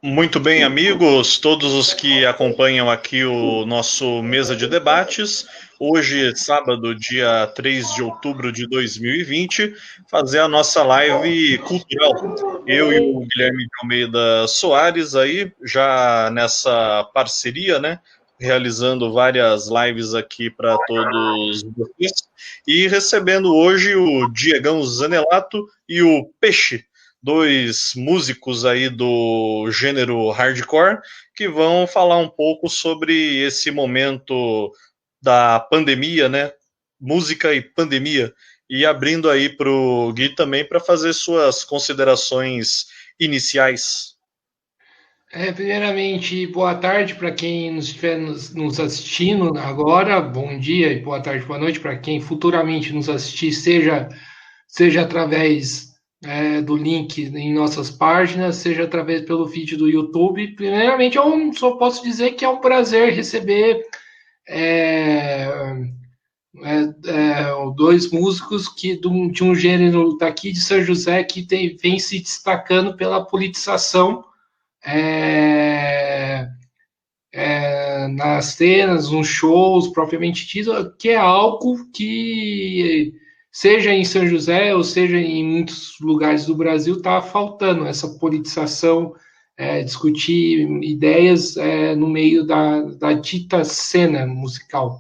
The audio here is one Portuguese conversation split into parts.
Muito bem, amigos, todos os que acompanham aqui o nosso mesa de debates. Hoje, sábado, dia 3 de outubro de 2020, fazer a nossa live cultural. Eu e o Guilherme de Almeida Soares aí, já nessa parceria, né? Realizando várias lives aqui para todos vocês. E recebendo hoje o Diegão Zanelato e o Peixe, dois músicos aí do gênero hardcore, que vão falar um pouco sobre esse momento da pandemia, né? Música e pandemia. E abrindo aí para o Gui também para fazer suas considerações iniciais. Primeiramente, boa tarde para quem nos estiver nos assistindo agora, bom dia e boa tarde, boa noite para quem futuramente nos assistir, seja através do link em nossas páginas, seja através pelo vídeo do YouTube. Primeiramente, eu só posso dizer que é um prazer receber dois músicos de um gênero daqui de São José que vem se destacando pela politização nas cenas, nos shows propriamente dito, que é algo que, seja em São José ou seja em muitos lugares do Brasil, está faltando essa politização, discutir ideias no meio da dita cena musical,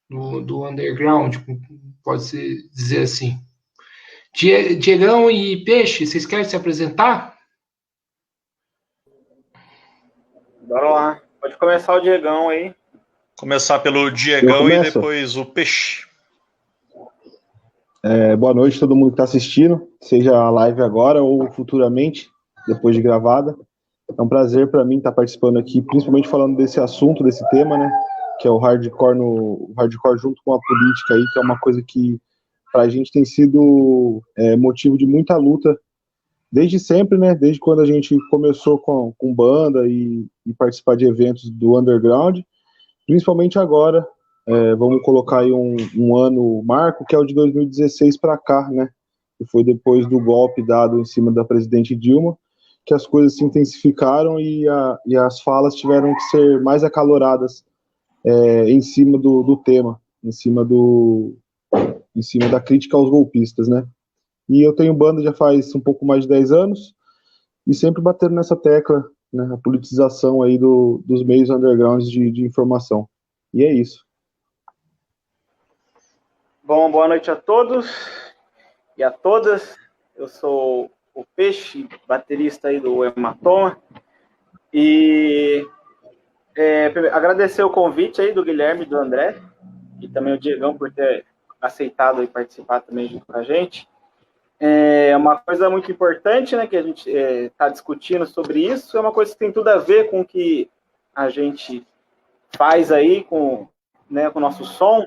do underground, pode-se dizer assim. Diegão e Peixe, vocês querem se apresentar? Bora lá. Pode começar o Diegão aí. Começar pelo Diegão e depois o Peixe. Boa noite a todo mundo que está assistindo, seja a live agora ou futuramente, depois de gravada. É um prazer para mim estar participando aqui, principalmente falando desse assunto, desse tema, né? Que é o hardcore, hardcore junto com a política aí, que é uma coisa que para a gente tem sido motivo de muita luta desde sempre, né? Desde quando a gente começou com banda e participar de eventos do underground, principalmente agora. Vamos colocar aí um ano marco, que é o de 2016 para cá, né? Que foi depois do golpe dado em cima da presidente Dilma, que as coisas se intensificaram e as falas tiveram que ser mais acaloradas em cima do tema, em cima da crítica aos golpistas, né? E eu tenho banda já faz um pouco mais de 10 anos e sempre batendo nessa tecla, né? A politização aí dos meios undergrounds de informação. E é isso. Bom, boa noite a todos e a todas. Eu sou o Peixe, baterista aí do Hematoma. E agradecer o convite aí do Guilherme e do André, e também o Diegão por ter aceitado e participar também junto com a gente. É uma coisa muito importante, né, que a gente está discutindo sobre isso. É uma coisa que tem tudo a ver com o que a gente faz aí com o nosso som,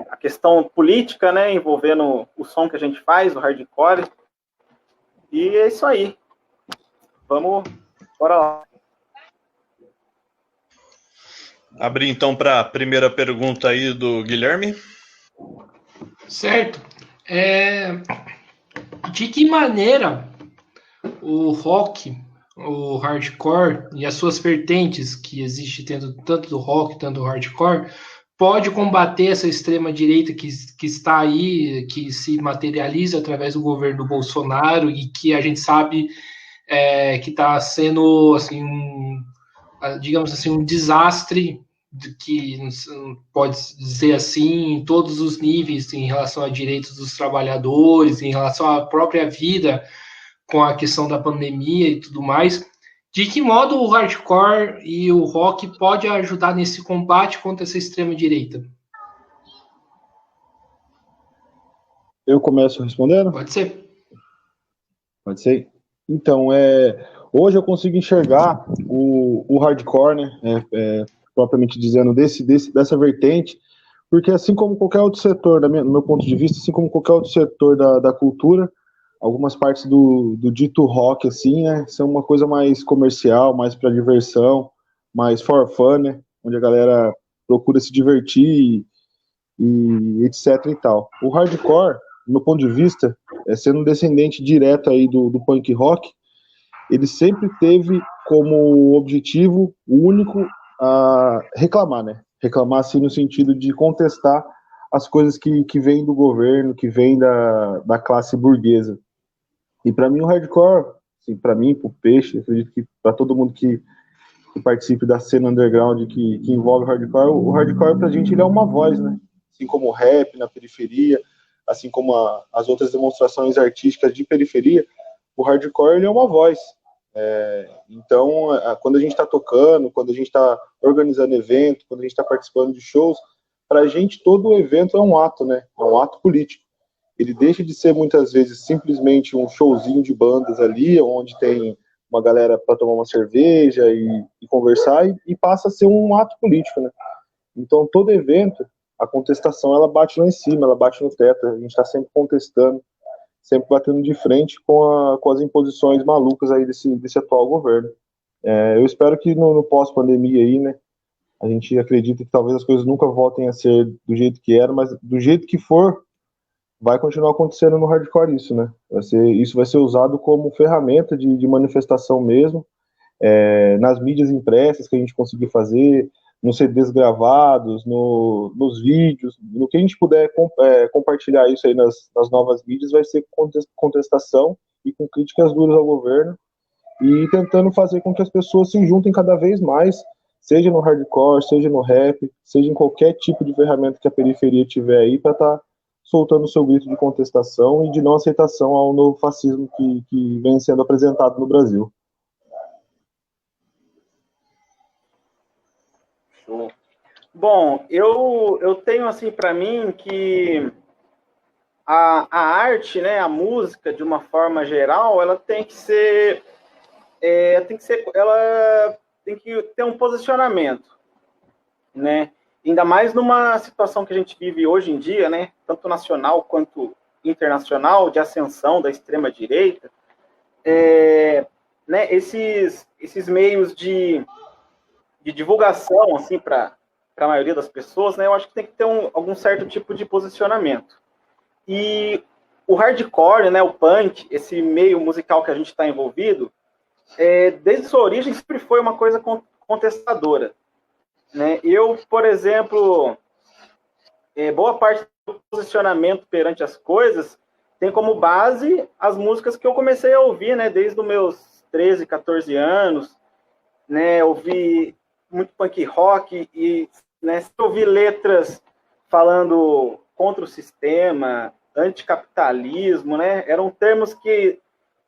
a questão política, né, envolvendo o som que a gente faz, o hardcore. E é isso aí. Bora lá. Abrir então para a primeira pergunta aí do Guilherme. Certo. De que maneira o rock, o hardcore e as suas vertentes que existe tanto do rock, tanto do hardcore, pode combater essa extrema-direita que está aí, que se materializa através do governo do Bolsonaro e que a gente sabe que está sendo, assim, digamos assim, um desastre, que pode dizer assim, em todos os níveis, em relação a direitos dos trabalhadores, em relação à própria vida, com a questão da pandemia e tudo mais. De que modo o hardcore e o rock pode ajudar nesse combate contra essa extrema-direita? Eu começo respondendo? Pode ser. Pode ser. Então, hoje eu consigo enxergar o hardcore, né, propriamente dizendo, dessa vertente, porque assim como qualquer outro setor, do meu ponto de vista, assim como qualquer outro setor da cultura, algumas partes do dito rock, assim, né, são uma coisa mais comercial, mais para diversão, mais for fun, né, onde a galera procura se divertir e etc e tal. O hardcore, do meu ponto de vista, sendo um descendente direto aí do punk rock, ele sempre teve como objetivo único reclamar, né? Reclamar, assim, no sentido de contestar as coisas que vêm do governo, que vêm da classe burguesa. E para mim o hardcore, assim, para mim, pro Peixe, acredito que para todo mundo que participe da cena underground que envolve o hardcore pra gente ele é uma voz, né? Assim como o rap na periferia, assim como as outras demonstrações artísticas de periferia, o hardcore ele é uma voz. Então, quando a gente está tocando, quando a gente está organizando evento, quando a gente está participando de shows, para a gente todo o evento é um ato, né? É um ato político. Ele deixa de ser muitas vezes simplesmente um showzinho de bandas ali, onde tem uma galera para tomar uma cerveja e conversar, e passa a ser um ato político, né? Então, todo evento, a contestação, ela bate lá em cima, ela bate no teto, a gente está sempre contestando, sempre batendo de frente com as imposições malucas aí desse atual governo. Eu espero que no pós-pandemia aí, né, a gente acredita que talvez as coisas nunca voltem a ser do jeito que era, mas do jeito que for, vai continuar acontecendo no hardcore isso, né? Isso vai ser usado como ferramenta de manifestação mesmo, nas mídias impressas que a gente conseguir fazer, nos CDs gravados, nos vídeos, no que a gente puder compartilhar isso aí nas novas mídias, vai ser contestação e com críticas duras ao governo, e tentando fazer com que as pessoas se juntem cada vez mais, seja no hardcore, seja no rap, seja em qualquer tipo de ferramenta que a periferia tiver aí, para estar soltando o seu grito de contestação e de não aceitação ao novo fascismo que vem sendo apresentado no Brasil. Show. Bom, eu tenho assim para mim que a arte, né, a música, de uma forma geral, ela tem que ser, ela tem que ter um posicionamento, né? Ainda mais numa situação que a gente vive hoje em dia, né, tanto nacional quanto internacional, de ascensão da extrema direita, né, esses meios de divulgação, assim, para a maioria das pessoas, né, eu acho que tem que ter algum certo tipo de posicionamento. E o hardcore, né, o punk, esse meio musical que a gente está envolvido, desde sua origem sempre foi uma coisa contestadora, né? Eu, por exemplo, boa parte do posicionamento perante as coisas tem como base as músicas que eu comecei a ouvir, né, desde os meus 13, 14 anos, né, ouvi muito punk rock e, né, ouvi letras falando contra o sistema, anticapitalismo, né, eram termos que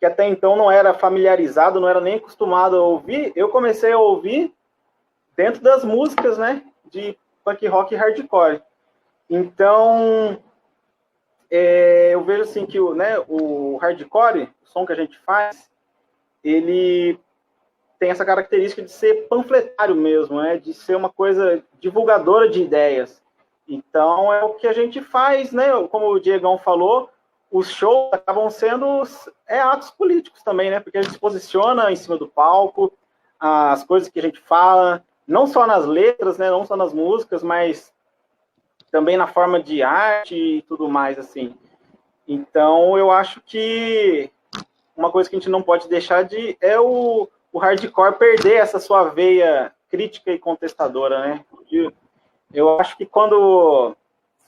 até então não era familiarizado, não era nem acostumado a ouvir. Eu comecei a ouvir dentro das músicas, né, de punk rock e hardcore. Então, eu vejo assim que o hardcore, o som que a gente faz, ele tem essa característica de ser panfletário mesmo, né, de ser uma coisa divulgadora de ideias. Então, é o que a gente faz, né, como o Diegão falou, os shows acabam sendo atos políticos também, né, porque a gente se posiciona em cima do palco, as coisas que a gente fala, não só nas letras, né, não só nas músicas, mas também na forma de arte e tudo mais, assim. Então, eu acho que uma coisa que a gente não pode deixar é o hardcore perder essa sua veia crítica e contestadora, né? Eu acho que quando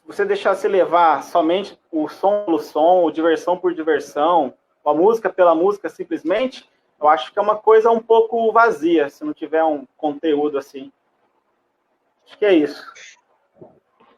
você deixar se levar somente o som pelo som, ou diversão por diversão, ou a música pela música simplesmente, eu acho que é uma coisa um pouco vazia, se não tiver um conteúdo assim. Acho que é isso.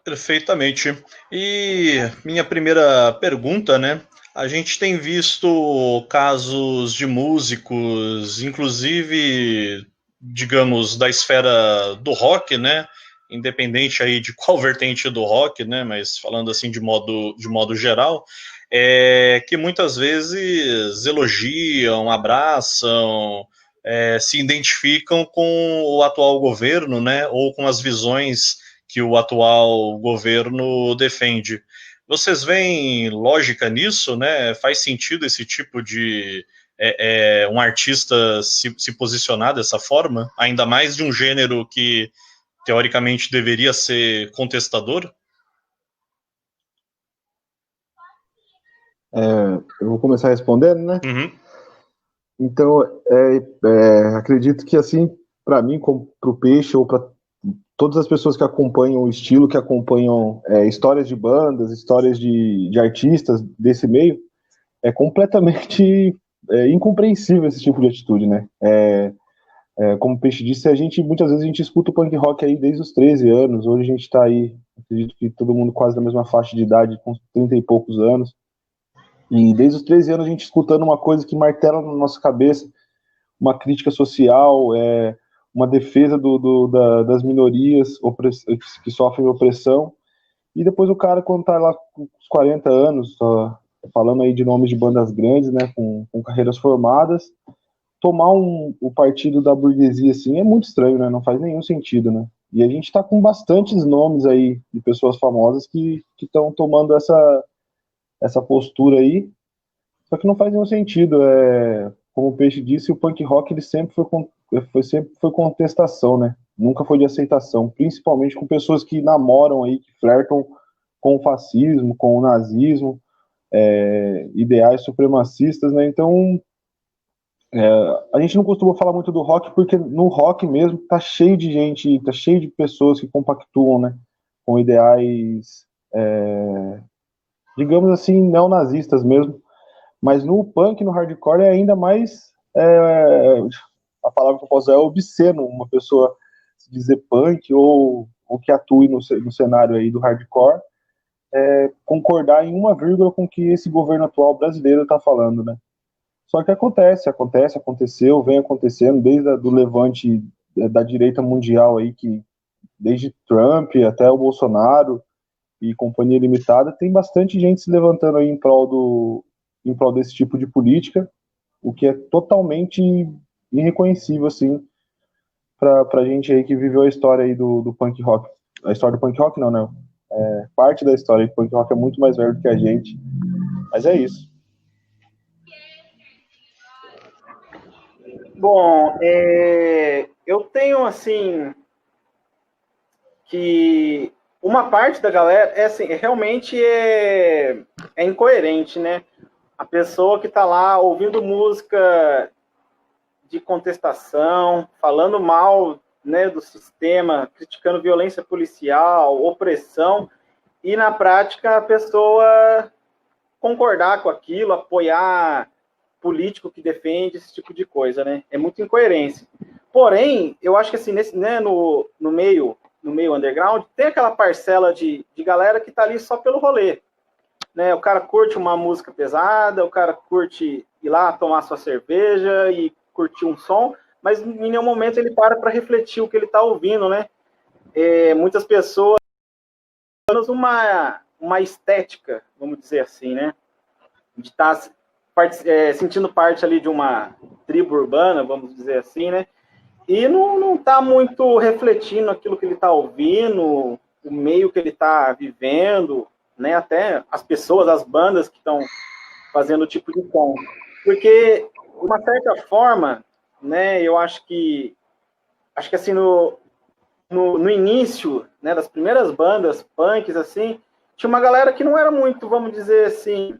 Perfeitamente. E minha primeira pergunta, né? A gente tem visto casos de músicos, inclusive, digamos, da esfera do rock, né? Independente aí de qual vertente do rock, né? Mas falando assim de modo geral, que muitas vezes elogiam, abraçam, se identificam com o atual governo, né? Ou com as visões que o atual governo defende. Vocês veem lógica nisso, né? Faz sentido esse tipo de um artista se posicionar dessa forma, ainda mais de um gênero que teoricamente deveria ser contestador? Eu vou começar respondendo, né? Uhum. Então, acredito que, assim, para mim, como para o Peixe, ou para todas as pessoas que acompanham o estilo, que acompanham histórias de bandas, histórias de artistas desse meio, é completamente incompreensível esse tipo de atitude, né? Como o Peixe disse, muitas vezes a gente escuta o punk rock aí desde os 13 anos, hoje a gente está aí, acredito que todo mundo quase na mesma faixa de idade, com 30 e poucos anos, e desde os 13 anos a gente escutando uma coisa que martela na nossa cabeça, uma crítica social, uma defesa das minorias que sofrem opressão, e depois o cara, quando tá lá com os 40 anos, falando aí de nomes de bandas grandes, né, com carreiras formadas, tomar o partido da burguesia assim é muito estranho, né, não faz nenhum sentido, né, e a gente tá com bastantes nomes aí de pessoas famosas que estão tomando essa postura aí, só que não faz nenhum sentido. Como o Peixe disse, o punk rock ele sempre foi contestação, né? Nunca foi de aceitação, principalmente com pessoas que namoram aí, que flertam com o fascismo, com o nazismo, ideais supremacistas, né? Então, a gente não costuma falar muito do rock porque no rock mesmo tá cheio de gente, tá cheio de pessoas que compactuam, né? Com ideais, digamos assim, neonazistas mesmo. Mas no punk, no hardcore, é ainda mais. A palavra que eu posso usar é obsceno, uma pessoa se dizer punk ou que atue no cenário aí do hardcore, concordar em uma vírgula com o que esse governo atual brasileiro está falando, né? Só que aconteceu, vem acontecendo desde do levante da direita mundial aí, que desde Trump até o Bolsonaro e companhia limitada, tem bastante gente se levantando aí em prol desse tipo de política, o que é totalmente irreconhecível, assim, pra gente aí que viveu a história aí do punk rock. A história do punk rock não, né? Parte da história do punk rock é muito mais velho do que a gente, mas é isso. Bom, eu tenho, assim, que uma parte da galera, realmente é incoerente, né? A pessoa que está lá ouvindo música de contestação, falando mal, né, do sistema, criticando violência policial, opressão, e na prática a pessoa concordar com aquilo, apoiar político que defende esse tipo de coisa, né? É muita incoerência. Porém, eu acho que assim, no meio underground, tem aquela parcela de galera que está ali só pelo rolê. Né? O cara curte uma música pesada, o cara curte ir lá tomar sua cerveja e curtir um som, mas em nenhum momento ele para refletir o que ele está ouvindo, né? Muitas pessoas têm uma estética, vamos dizer assim, né? De estar sentindo parte ali de uma tribo urbana, vamos dizer assim, né? E não está muito refletindo aquilo que ele está ouvindo, o meio que ele está vivendo, né? Até as pessoas, as bandas que estão fazendo o tipo de som. Porque, de uma certa forma, né, eu acho que assim, no início, né, das primeiras bandas punks, assim, tinha uma galera que não era muito, vamos dizer assim,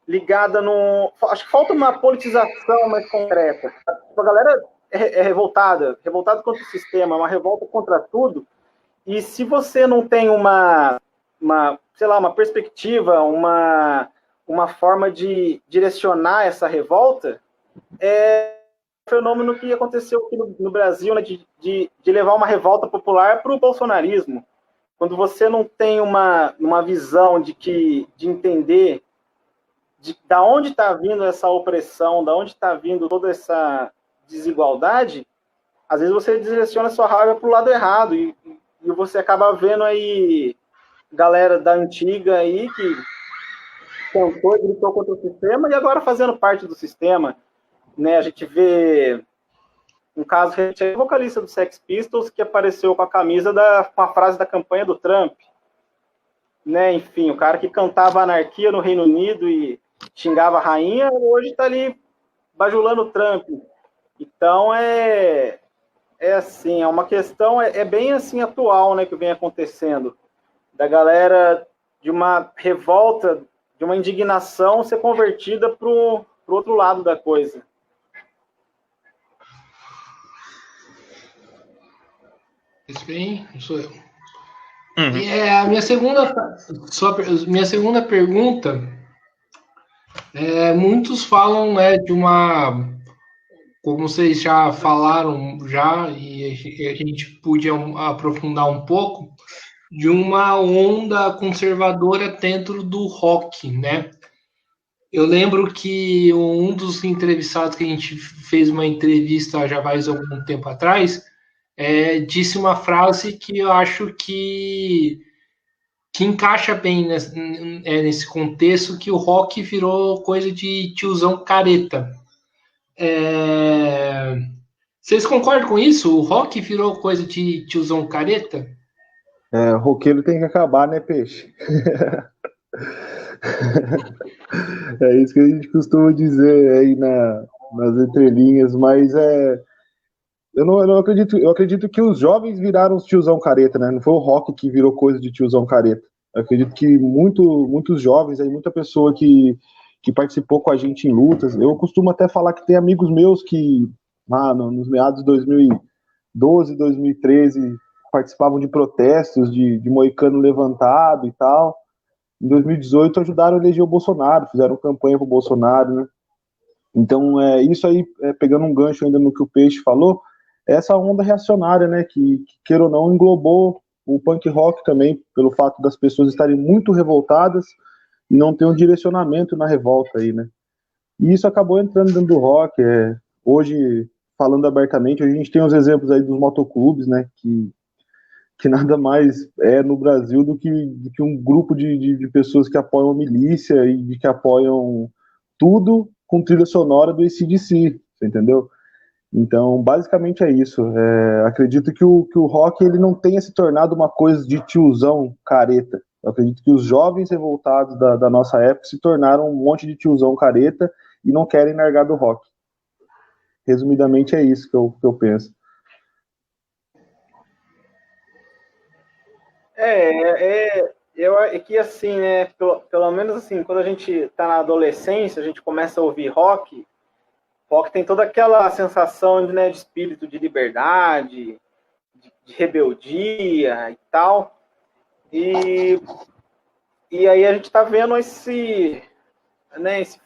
ligada no... Acho que falta uma politização mais concreta. A galera é revoltada contra o sistema, uma revolta contra tudo. E se você não tem uma perspectiva, uma forma de direcionar essa revolta, é um fenômeno que aconteceu aqui no Brasil, né, de levar uma revolta popular para o bolsonarismo. Quando você não tem uma visão de entender da onde está vindo essa opressão, da onde está vindo toda essa desigualdade, às vezes você direciona sua raiva para o lado errado e você acaba vendo aí galera da antiga aí que cantou e gritou contra o sistema e agora fazendo parte do sistema, né? A gente vê um caso recente, vocalista do Sex Pistols que apareceu com a camisa com a frase da campanha do Trump, né? Enfim, o cara que cantava anarquia no Reino Unido e xingava a rainha, hoje está ali bajulando o Trump. Então assim, é uma questão, bem assim atual, né, que vem acontecendo, da galera de uma revolta de uma indignação ser convertida pro outro lado da coisa. Isso bem, sou eu. Uhum. E a minha segunda pergunta, muitos falam, né, de uma, como vocês já falaram já, e a gente podia aprofundar um pouco, de uma onda conservadora dentro do rock, né? Eu lembro que um dos entrevistados que a gente fez uma entrevista já faz algum tempo atrás, disse uma frase que eu acho que encaixa bem nesse contexto, que o rock virou coisa de tiozão careta. Vocês concordam com isso? O rock virou coisa de tiozão careta? Roqueiro tem que acabar, né, peixe? É isso que a gente costuma dizer aí nas entrelinhas, mas eu não acredito. Eu acredito que os jovens viraram os tiozão careta, né? Não foi o rock que virou coisa de tiozão careta. Eu acredito que muitos jovens, aí, muita pessoa que participou com a gente em lutas. Eu costumo até falar que tem amigos meus que, nos meados de 2012, 2013, participavam de protestos, de moicano levantado e tal. Em 2018 ajudaram a eleger o Bolsonaro, fizeram campanha para o Bolsonaro, né? Então, isso aí, pegando um gancho ainda no que o Peixe falou, essa onda reacionária, né, que queira ou não, englobou o punk rock também, pelo fato das pessoas estarem muito revoltadas e não ter um direcionamento na revolta aí, né? E isso acabou entrando dentro do rock. Hoje, falando abertamente, a gente tem os exemplos aí dos motoclubes, né, que nada mais é no Brasil do que um grupo de pessoas que apoiam a milícia e de que apoiam tudo com trilha sonora do AC/DC, você entendeu? Então, basicamente é isso. Acredito que o rock ele não tenha se tornado uma coisa de tiozão careta. Eu acredito que os jovens revoltados da nossa época se tornaram um monte de tiozão careta e não querem largar do rock. Resumidamente é isso que eu penso. É que assim, né, pelo menos assim, quando a gente tá na adolescência, a gente começa a ouvir rock tem toda aquela sensação de, né, de espírito de liberdade, de rebeldia e tal, e aí a gente tá vendo esse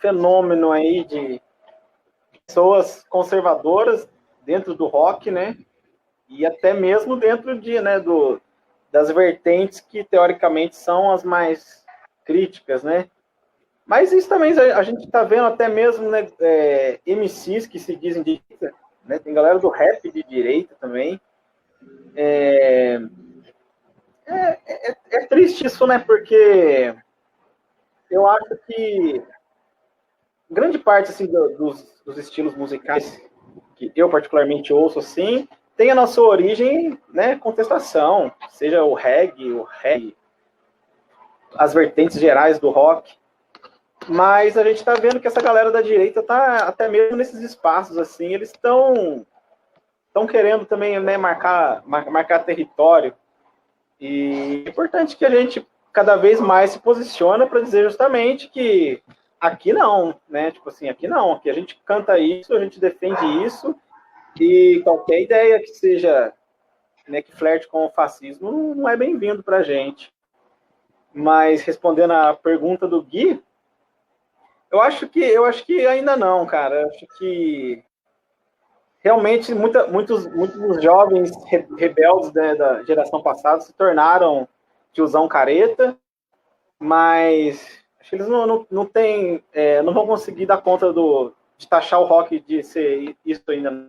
fenômeno aí de pessoas conservadoras dentro do rock, né, e até mesmo dentro das vertentes que, teoricamente, são as mais críticas, né? Mas isso também a gente está vendo até mesmo, né, MCs que se dizem de direita, né? Tem galera do rap de direita também. É triste isso, né? Porque eu acho que grande parte assim, dos estilos musicais que eu particularmente ouço assim, tem a nossa origem, né, contestação, seja o reggae, as vertentes gerais do rock. Mas a gente está vendo que essa galera da direita tá até mesmo nesses espaços assim, eles estão querendo também, né, marcar território. E é importante que a gente cada vez mais se posiciona para dizer justamente que aqui não, né? Tipo assim, aqui não, aqui a gente canta isso, a gente defende isso, e qualquer ideia que seja, né, que flerte com o fascismo não é bem-vindo para a gente. Mas respondendo à pergunta do Gui, eu acho que ainda não, cara. Eu acho que realmente muitos jovens rebeldes, né, da geração passada se tornaram tiozão careta, mas acho que eles não têm, não vão conseguir dar conta de taxar o rock de ser isso ainda.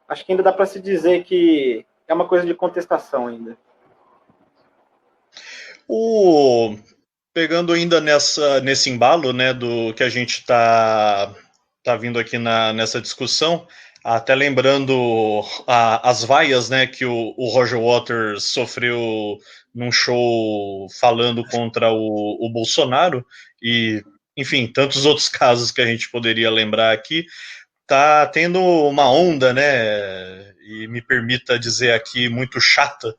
Acho que ainda dá para se dizer que é uma coisa de contestação ainda. Pegando ainda nesse embalo, né, do que a gente está vindo aqui nessa discussão, até lembrando as vaias, né, que o Roger Waters sofreu num show falando contra o Bolsonaro, e, enfim, tantos outros casos que a gente poderia lembrar aqui. Tá tendo uma onda, né, e me permita dizer aqui, muito chata,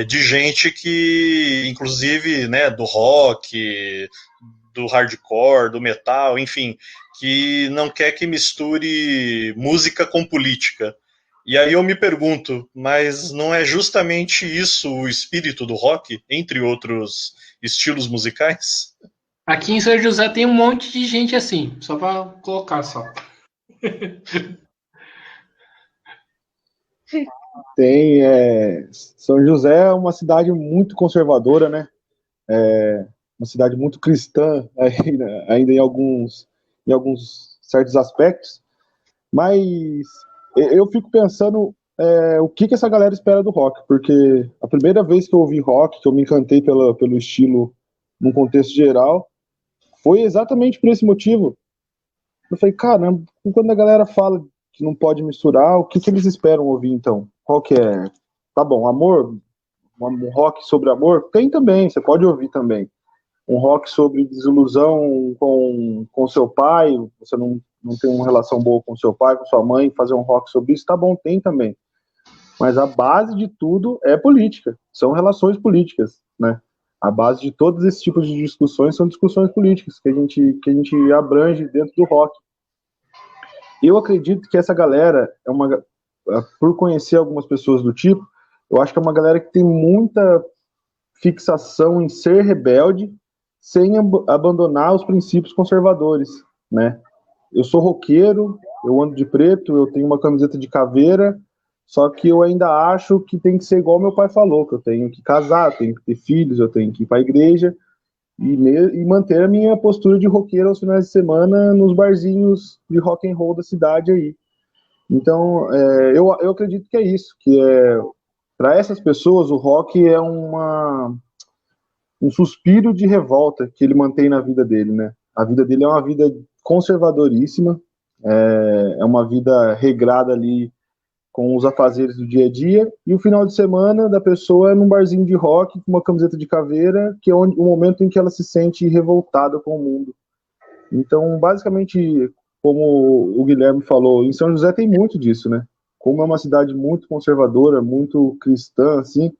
de gente que, inclusive, né, do rock, do hardcore, do metal, enfim, que não quer que misture música com política. E aí eu me pergunto, mas não é justamente isso o espírito do rock, entre outros estilos musicais? Aqui em São José tem um monte de gente assim, só para colocar só. Tem. São José é uma cidade muito conservadora, né? Uma cidade muito cristã, ainda em alguns certos aspectos. Mas eu fico pensando o que essa galera espera do rock, porque a primeira vez que eu ouvi rock, que eu me encantei pelo estilo num contexto geral, foi exatamente por esse motivo. Eu falei, caramba, quando a galera fala que não pode misturar, o que eles esperam ouvir então? Qual que é? Tá bom, amor, um rock sobre amor? Tem também, você pode ouvir também. Um rock sobre desilusão com seu pai, você não tem uma relação boa com seu pai, com sua mãe, fazer um rock sobre isso, tá bom, tem também. Mas a base de tudo é política, são relações políticas, né? A base de todos esses tipos de discussões são discussões políticas que a gente abrange dentro do rock. Eu acredito que essa galera por conhecer algumas pessoas do tipo, eu acho que é uma galera que tem muita fixação em ser rebelde sem abandonar os princípios conservadores, né? Eu sou roqueiro, eu ando de preto, eu tenho uma camiseta de caveira, só que eu ainda acho que tem que ser igual meu pai falou, que eu tenho que casar, eu tenho que ter filhos, eu tenho que ir para a igreja e manter a minha postura de roqueiro aos finais de semana nos barzinhos de rock and roll da cidade aí. Então, eu acredito que é isso, que para essas pessoas o rock é um suspiro de revolta que ele mantém na vida dele, né? A vida dele é uma vida conservadoríssima, é uma vida regrada ali com os afazeres do dia a dia, e o final de semana da pessoa é num barzinho de rock com uma camiseta de caveira, que é o momento em que ela se sente revoltada com o mundo. Então, basicamente, como o Guilherme falou, em São José tem muito disso, né? Como é uma cidade muito conservadora, muito cristã, assim,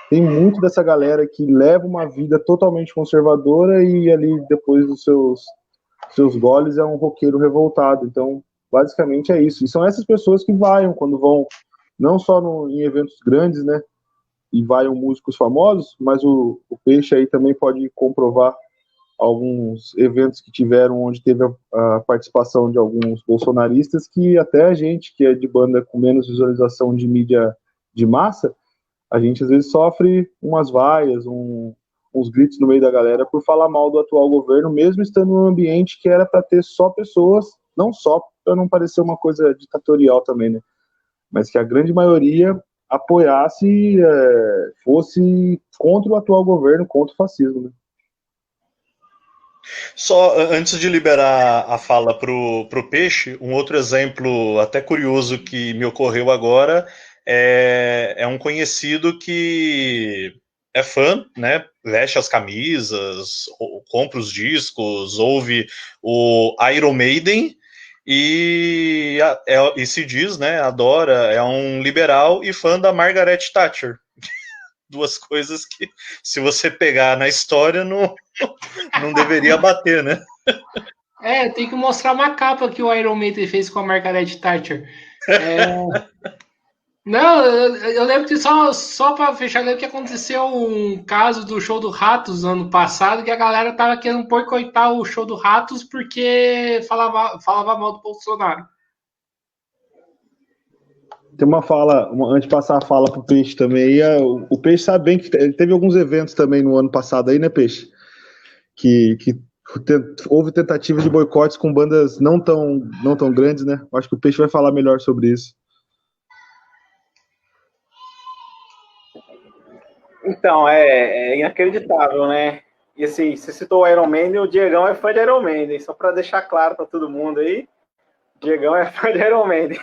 tem muito dessa galera que leva uma vida totalmente conservadora e ali, depois dos seus goles, é um roqueiro revoltado. Então, basicamente é isso. E são essas pessoas que vaiam quando vão, não só em eventos grandes, né? E vaiam músicos famosos, mas o Peixe aí também pode comprovar alguns eventos que tiveram onde teve a participação de alguns bolsonaristas, que até a gente, que é de banda com menos visualização de mídia de massa, a gente às vezes sofre umas vaias, uns gritos no meio da galera por falar mal do atual governo, mesmo estando num ambiente que era para ter só pessoas, não só para não parecer uma coisa ditatorial também, né? Mas que a grande maioria apoiasse, fosse contra o atual governo, contra o fascismo, né? Só antes de liberar a fala pro Peixe, um outro exemplo até curioso que me ocorreu agora é um conhecido que é fã, né? Veste as camisas, compra os discos, ouve o Iron Maiden e se diz, né? Adora, é um liberal e fã da Margaret Thatcher. Duas coisas que, se você pegar na história, não deveria bater, né? Tem que mostrar uma capa que o Iron Maiden fez com a Margaret Thatcher. Não, eu lembro que só para fechar, eu lembro que aconteceu um caso do show do Ratos ano passado, que a galera tava querendo boicotar o show do Ratos porque falava mal do Bolsonaro. Tem uma fala, antes de passar a fala pro Peixe também, o Peixe sabe bem que ele teve alguns eventos também no ano passado aí, né, Peixe? Que houve tentativa de boicotes com bandas não tão grandes, né? Acho que o Peixe vai falar melhor sobre isso. Então, é inacreditável, né? E assim, você citou o Iron Maiden, o Diegão é fã de Iron Maiden, só para deixar claro para todo mundo aí, o Diegão é fã de Iron Maiden.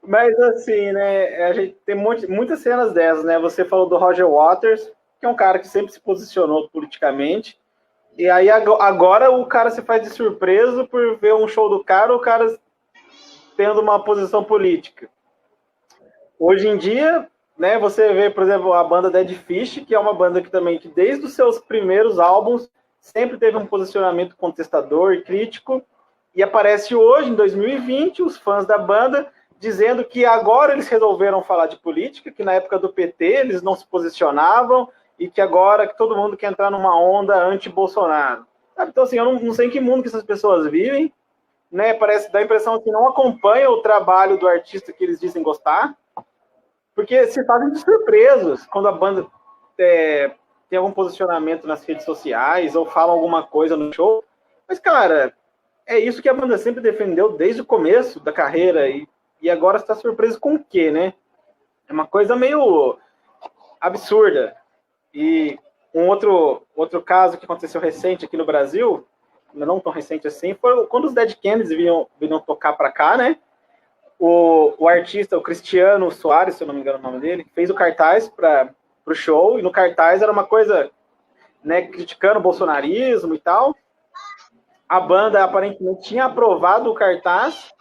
Mas assim, né, a gente tem muitas cenas dessas, né? Você falou do Roger Waters, que é um cara que sempre se posicionou politicamente, e aí agora o cara se faz de surpreso por ver um show do cara, o cara tendo uma posição política. hoje em dia, né, você vê, por exemplo, a banda Dead Fish, que é uma banda que também, que desde os seus primeiros álbuns, sempre teve um posicionamento contestador e crítico, e aparece hoje, em 2020, os fãs da banda dizendo que agora eles resolveram falar de política, que na época do PT eles não se posicionavam, e que agora que todo mundo quer entrar numa onda anti-Bolsonaro. Então, assim, eu não sei em que mundo que essas pessoas vivem, né? Parece, dá a impressão que não acompanham o trabalho do artista que eles dizem gostar, porque se fazem de surpresos quando a banda tem algum posicionamento nas redes sociais ou fala alguma coisa no show. Mas, cara, é isso que a banda sempre defendeu desde o começo da carreira e agora está surpreso com o quê, né? É uma coisa meio absurda. E um outro caso que aconteceu recente aqui no Brasil, não tão recente assim, foi quando os Dead Kennedys vinham tocar para cá, né? O artista, o Cristiano Soares, se eu não me engano o nome dele, fez o cartaz para o show, e no cartaz era uma coisa, né, criticando o bolsonarismo e tal. A banda aparentemente tinha aprovado o cartaz,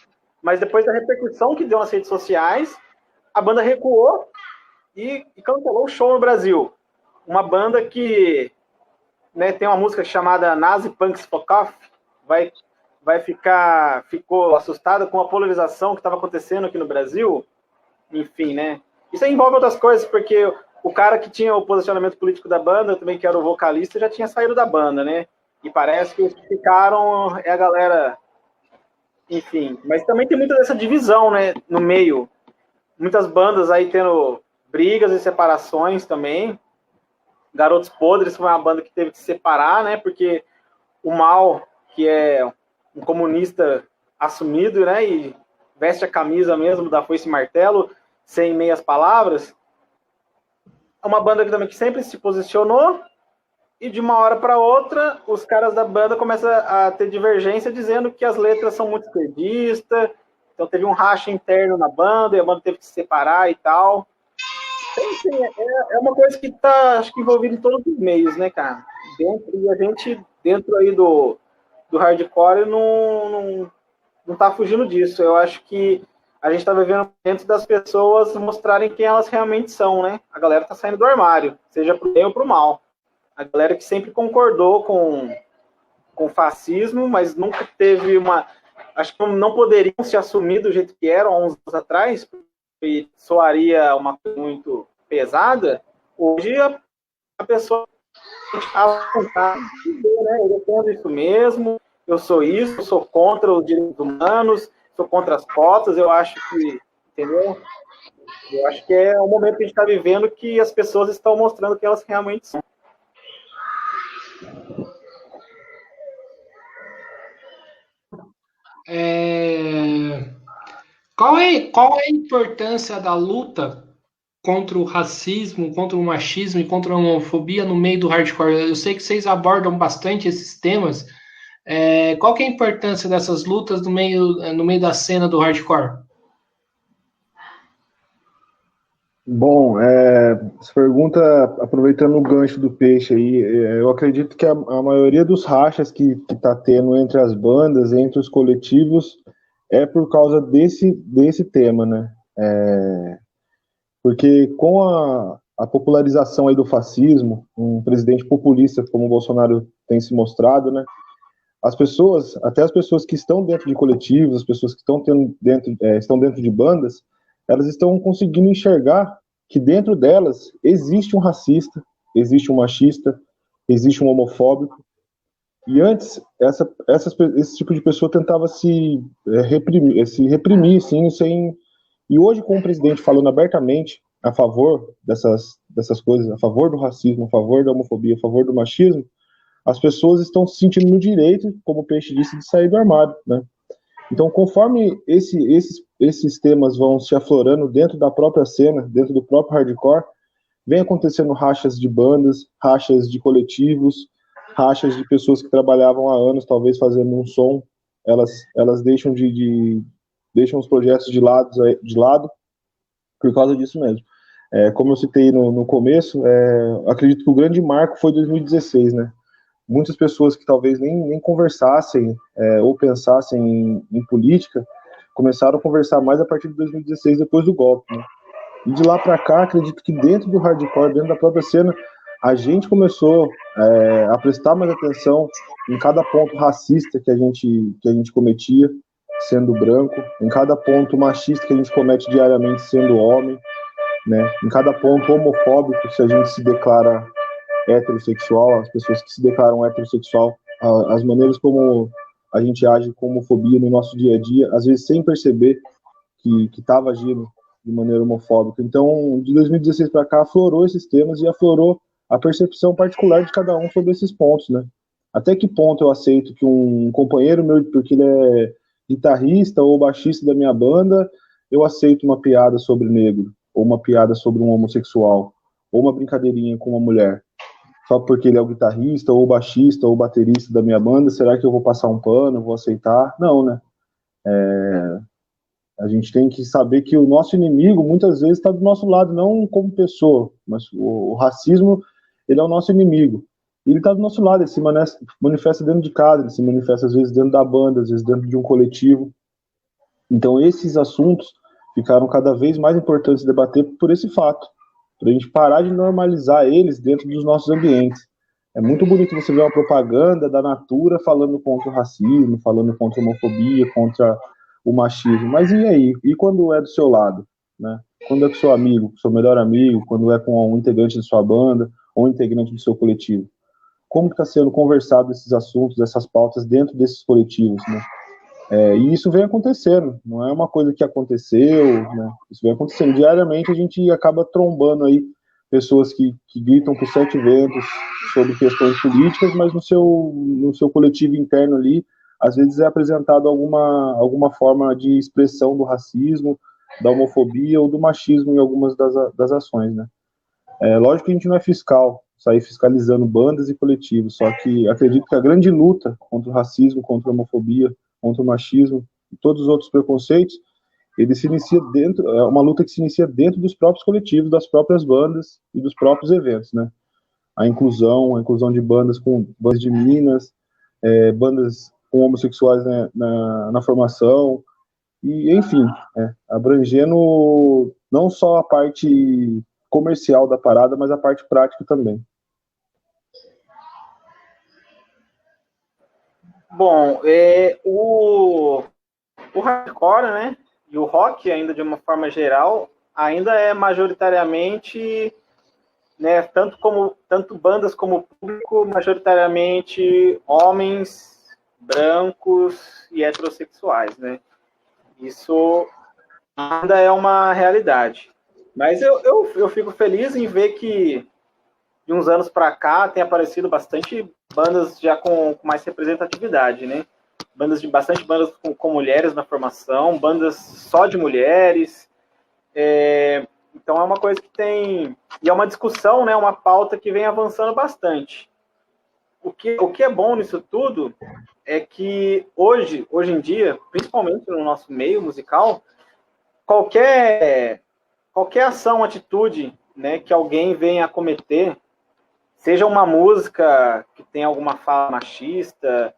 mas depois da repercussão que deu nas redes sociais, a banda recuou e cancelou o show no Brasil. Uma banda que, né, tem uma música chamada Nazi Punks Fuck Off, ficou assustada com a polarização que estava acontecendo aqui no Brasil. Enfim, né? Isso aí envolve outras coisas, porque o cara que tinha o posicionamento político da banda, também que era o vocalista, já tinha saído da banda, né? E parece que os que ficaram é a galera... Enfim, mas também tem muita dessa divisão, né, no meio. Muitas bandas aí tendo brigas e separações também. Garotos Podres foi uma banda que teve que se separar, né, porque o Mal, que é um comunista assumido, né, e veste a camisa mesmo da foice e martelo, sem meias palavras, é uma banda que também que sempre se posicionou, e de uma hora para outra, os caras da banda começam a ter divergência, dizendo que as letras são muito esquerdistas, então teve um racha interno na banda, e a banda teve que se separar e tal. Então, assim, é uma coisa que está, acho que, envolvida em todos os meios, né, cara? E a gente, dentro aí do hardcore, não tá fugindo disso. Eu acho que a gente está vivendo dentro das pessoas mostrarem quem elas realmente são, né? A galera tá saindo do armário, seja pro bem ou pro mal. A galera que sempre concordou com o fascismo, mas nunca teve uma... Acho que não poderiam se assumir do jeito que eram há uns anos atrás, porque soaria uma coisa muito pesada. Hoje a pessoa a dizer, né? Eu defendo isso mesmo, eu sou isso, eu sou contra os direitos humanos, sou contra as cotas, eu acho que, entendeu? Eu acho que é o momento que a gente está vivendo que as pessoas estão mostrando que elas realmente são. Qual é a importância da luta contra o racismo, contra o machismo e contra a homofobia no meio do hardcore? Eu sei que vocês abordam bastante esses temas. Qual que é a importância dessas lutas no meio da cena do hardcore? Bom, essa pergunta, aproveitando o gancho do peixe aí, eu acredito que a maioria dos rachas que está tendo entre as bandas, entre os coletivos, é por causa desse tema, né? Porque com a popularização aí do fascismo, um presidente populista como o Bolsonaro tem se mostrado, né? Até as pessoas que estão dentro de coletivos, as pessoas que estão dentro de bandas, elas estão conseguindo enxergar que dentro delas existe um racista, existe um machista, existe um homofóbico. E antes, esse tipo de pessoa tentava se reprimir, sim, sem... E hoje, com o presidente falando abertamente a favor dessas coisas, a favor do racismo, a favor da homofobia, a favor do machismo, as pessoas estão se sentindo no direito, como o Peixe disse, de sair do armário, né? Então, conforme esses temas vão se aflorando dentro da própria cena, dentro do próprio hardcore, vem acontecendo rachas de bandas, rachas de coletivos, rachas de pessoas que trabalhavam há anos, talvez fazendo um som, elas deixam deixam os projetos de lado por causa disso mesmo. Como eu citei no começo, acredito que o grande marco foi 2016, né? Muitas pessoas que talvez nem conversassem ou pensassem em política começaram a conversar mais a partir de 2016, depois do golpe, né? E de lá para cá, acredito que dentro do hardcore, dentro da própria cena, a gente começou a prestar mais atenção em cada ponto racista que a gente cometia, sendo branco, em cada ponto machista que a gente comete diariamente, sendo homem, né? Em cada ponto homofóbico, se a gente se declara heterossexual, as pessoas que se declaram heterossexual, as maneiras como a gente age com homofobia no nosso dia a dia, às vezes sem perceber que estava agindo de maneira homofóbica. Então, de 2016 para cá, aflorou esses temas e aflorou a percepção particular de cada um sobre esses pontos, né? Até que ponto eu aceito que um companheiro meu, porque ele é guitarrista ou baixista da minha banda, eu aceito uma piada sobre negro, ou uma piada sobre um homossexual, ou uma brincadeirinha com uma mulher. Só porque ele é o guitarrista, ou o baixista, ou o baterista da minha banda, será que eu vou passar um pano, vou aceitar? Não, né? A gente tem que saber que o nosso inimigo, muitas vezes, está do nosso lado, não como pessoa, mas o racismo, ele é o nosso inimigo. E ele está do nosso lado, ele se manifesta dentro de casa, ele se manifesta, às vezes, dentro da banda, às vezes, dentro de um coletivo. Então, esses assuntos ficaram cada vez mais importantes de debater por esse fato, para a gente parar de normalizar eles dentro dos nossos ambientes. É muito bonito você ver uma propaganda da Natura falando contra o racismo, falando contra a homofobia, contra o machismo. Mas e aí? E quando é do seu lado? Né? Quando é com seu amigo, seu melhor amigo, quando é com um integrante de sua banda, ou um integrante do seu coletivo? Como está sendo conversado esses assuntos, essas pautas dentro desses coletivos, né? E isso vem acontecendo, não é uma coisa que aconteceu, né? Isso vem acontecendo diariamente, a gente acaba trombando aí pessoas que gritam por 7 ventos sobre questões políticas, mas no seu coletivo interno ali, às vezes é apresentado alguma forma de expressão do racismo, da homofobia ou do machismo em algumas das ações, né? Lógico que a gente não é fiscal, sair fiscalizando bandas e coletivos, só que acredito que a grande luta contra o racismo, contra a homofobia, contra o machismo e todos os outros preconceitos, ele se inicia é uma luta que se inicia dentro dos próprios coletivos, das próprias bandas e dos próprios eventos, né? A inclusão de bandas com bandas de meninas, bandas com homossexuais, né, na formação, e enfim, abrangendo não só a parte comercial da parada, mas a parte prática também. Bom, o hardcore, né, e o rock, ainda de uma forma geral, ainda é majoritariamente, né, tanto bandas como público, majoritariamente homens, brancos e heterossexuais, né? Isso ainda é uma realidade. Mas eu fico feliz em ver que de uns anos para cá tem aparecido bastante bandas já com mais representatividade, né? Bastante bandas com mulheres na formação, bandas só de mulheres. Então é uma coisa que tem... E é uma discussão, né? Uma pauta que vem avançando bastante. O que é bom nisso tudo é que hoje em dia, principalmente no nosso meio musical, qualquer ação, atitude, né, que alguém venha a cometer, seja uma música que tem alguma fala machista,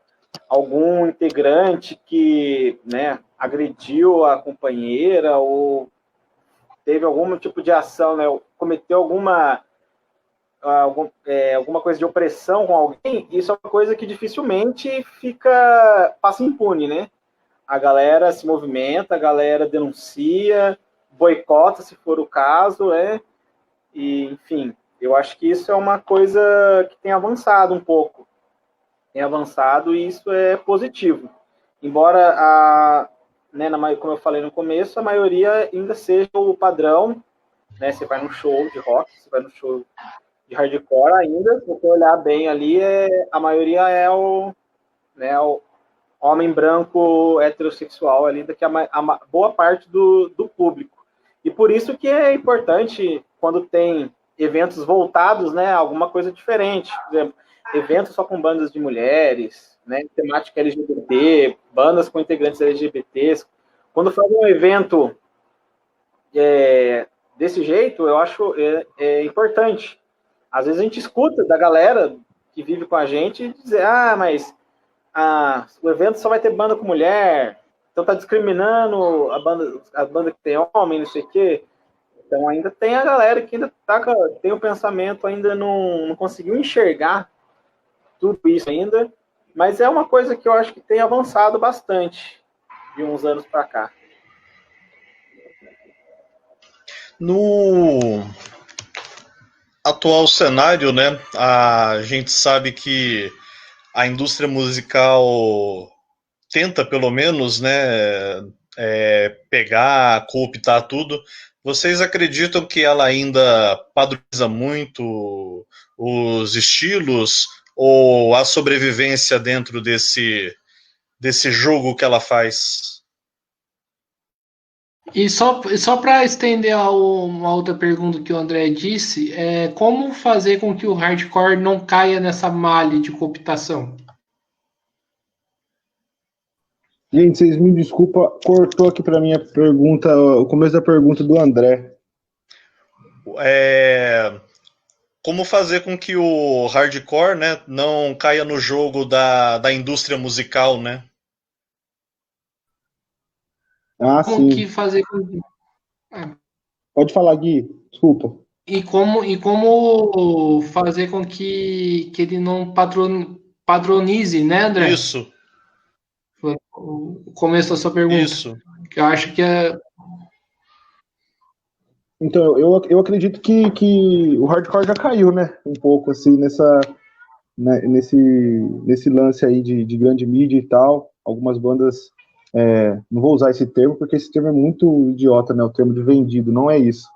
algum integrante que, né, agrediu a companheira ou teve algum tipo de ação, né, cometeu alguma coisa de opressão com alguém, isso é uma coisa que dificilmente passa impune, né? A galera se movimenta, a galera denuncia, boicota, se for o caso, e, enfim, eu acho que isso é uma coisa que tem avançado um pouco. Tem avançado e isso é positivo. Embora, como eu falei no começo, a maioria ainda seja o padrão, né? Você vai no show de rock, você vai no show de hardcore ainda, se você olhar bem ali, a maioria é o homem branco heterossexual ali, que é a boa parte do público. E por isso que é importante, quando tem eventos voltados, né, alguma coisa diferente. Por exemplo, eventos só com bandas de mulheres, né, temática LGBT, bandas com integrantes LGBTs. Quando faz um evento desse jeito, eu acho importante. Às vezes a gente escuta da galera que vive com a gente dizer, mas o evento só vai ter banda com mulher, então tá discriminando a banda que tem homem, não sei o quê. Então ainda tem a galera que ainda tem o pensamento, ainda não conseguiu enxergar tudo isso ainda, mas é uma coisa que eu acho que tem avançado bastante de uns anos para cá. No atual cenário, né, a gente sabe que a indústria musical tenta, pelo menos, né, pegar, cooptar tudo. Vocês acreditam que ela ainda padroniza muito os estilos ou a sobrevivência dentro desse jogo que ela faz? E só para estender uma outra pergunta que o André disse, como fazer com que o hardcore não caia nessa malha de cooptação? Gente, vocês me desculpa, cortou aqui para mim a pergunta, o começo da pergunta do André. Como fazer com que o hardcore, né, não caia no jogo da indústria musical, né? Ah, Como sim. que fazer com... Pode falar, Gui. Desculpa. E como fazer com que ele não padronize, né, André? Isso. O começo da sua pergunta. Isso. Que eu acho que é... Então, eu acredito que o hardcore já caiu, né? Um pouco, assim, nesse lance aí de grande mídia e tal. Algumas bandas, não vou usar esse termo, porque esse termo é muito idiota, né? O termo de vendido, não é isso.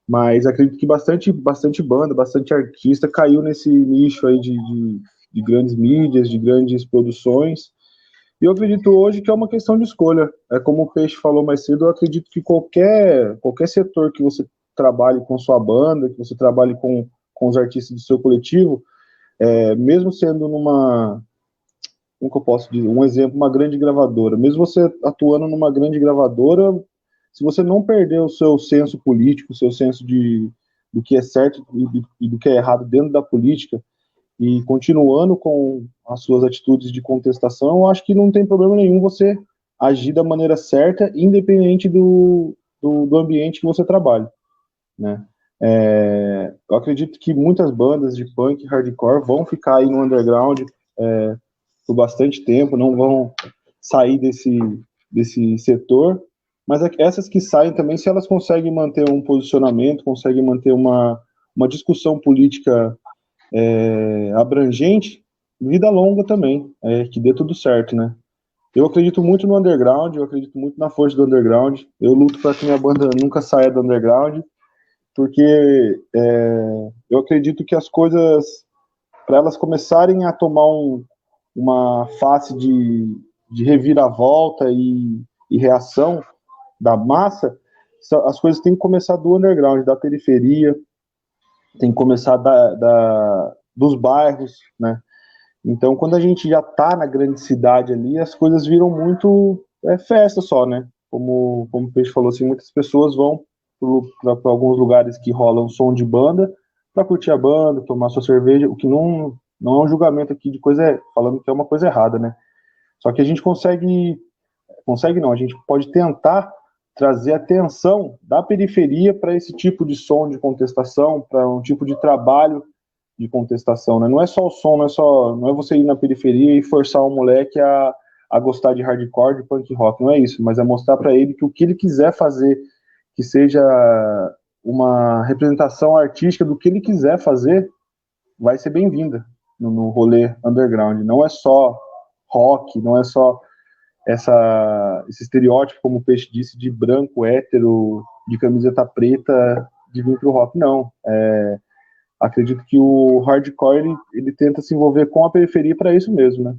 Mas acredito que bastante banda, bastante artista caiu nesse nicho aí de grandes mídias, de grandes produções. E eu acredito hoje que é uma questão de escolha. É como o Peixe falou mais cedo, eu acredito que qualquer setor que você trabalhe com sua banda, que você trabalhe com os artistas do seu coletivo, mesmo sendo como que eu posso dizer? Um exemplo, uma grande gravadora. Mesmo você atuando numa grande gravadora, se você não perder o seu senso político, o seu senso do que é certo e do que é errado dentro da política, e continuando com as suas atitudes de contestação, eu acho que não tem problema nenhum você agir da maneira certa, independente do ambiente que você trabalha, né? Eu acredito que muitas bandas de punk, hardcore, vão ficar aí no underground por bastante tempo, não vão sair desse setor, mas essas que saem também, se elas conseguem manter um posicionamento, conseguem manter uma discussão política abrangente, vida longa também, que dê tudo certo, né? Eu acredito muito no underground, eu acredito muito na força do underground, eu luto para que minha banda nunca saia do underground, porque eu acredito que as coisas, para elas começarem a tomar uma face de reviravolta e reação da massa, as coisas têm que começar do underground, da periferia, tem que começar dos bairros, né? Então, quando a gente já tá na grande cidade ali, as coisas viram muito festa só, né? Como o Peixe falou, assim, muitas pessoas vão para alguns lugares que rolam som de banda para curtir a banda, tomar sua cerveja, o que não é um julgamento aqui de coisa, falando que é uma coisa errada, né? Só que a gente consegue não, a gente pode tentar trazer atenção da periferia para esse tipo de som de contestação, para um tipo de trabalho de contestação, né? Não é só o som, não é você ir na periferia e forçar um moleque a gostar de hardcore, de punk rock, não é isso, mas é mostrar para ele que o que ele quiser fazer, que seja uma representação artística do que ele quiser fazer, vai ser bem-vinda no rolê underground. Não é só rock, não é só esse estereótipo, como o Peixe disse, de branco, hétero, de camiseta preta, de vir pro rock, não. Acredito que o hardcore ele tenta se envolver com a periferia para isso mesmo, né?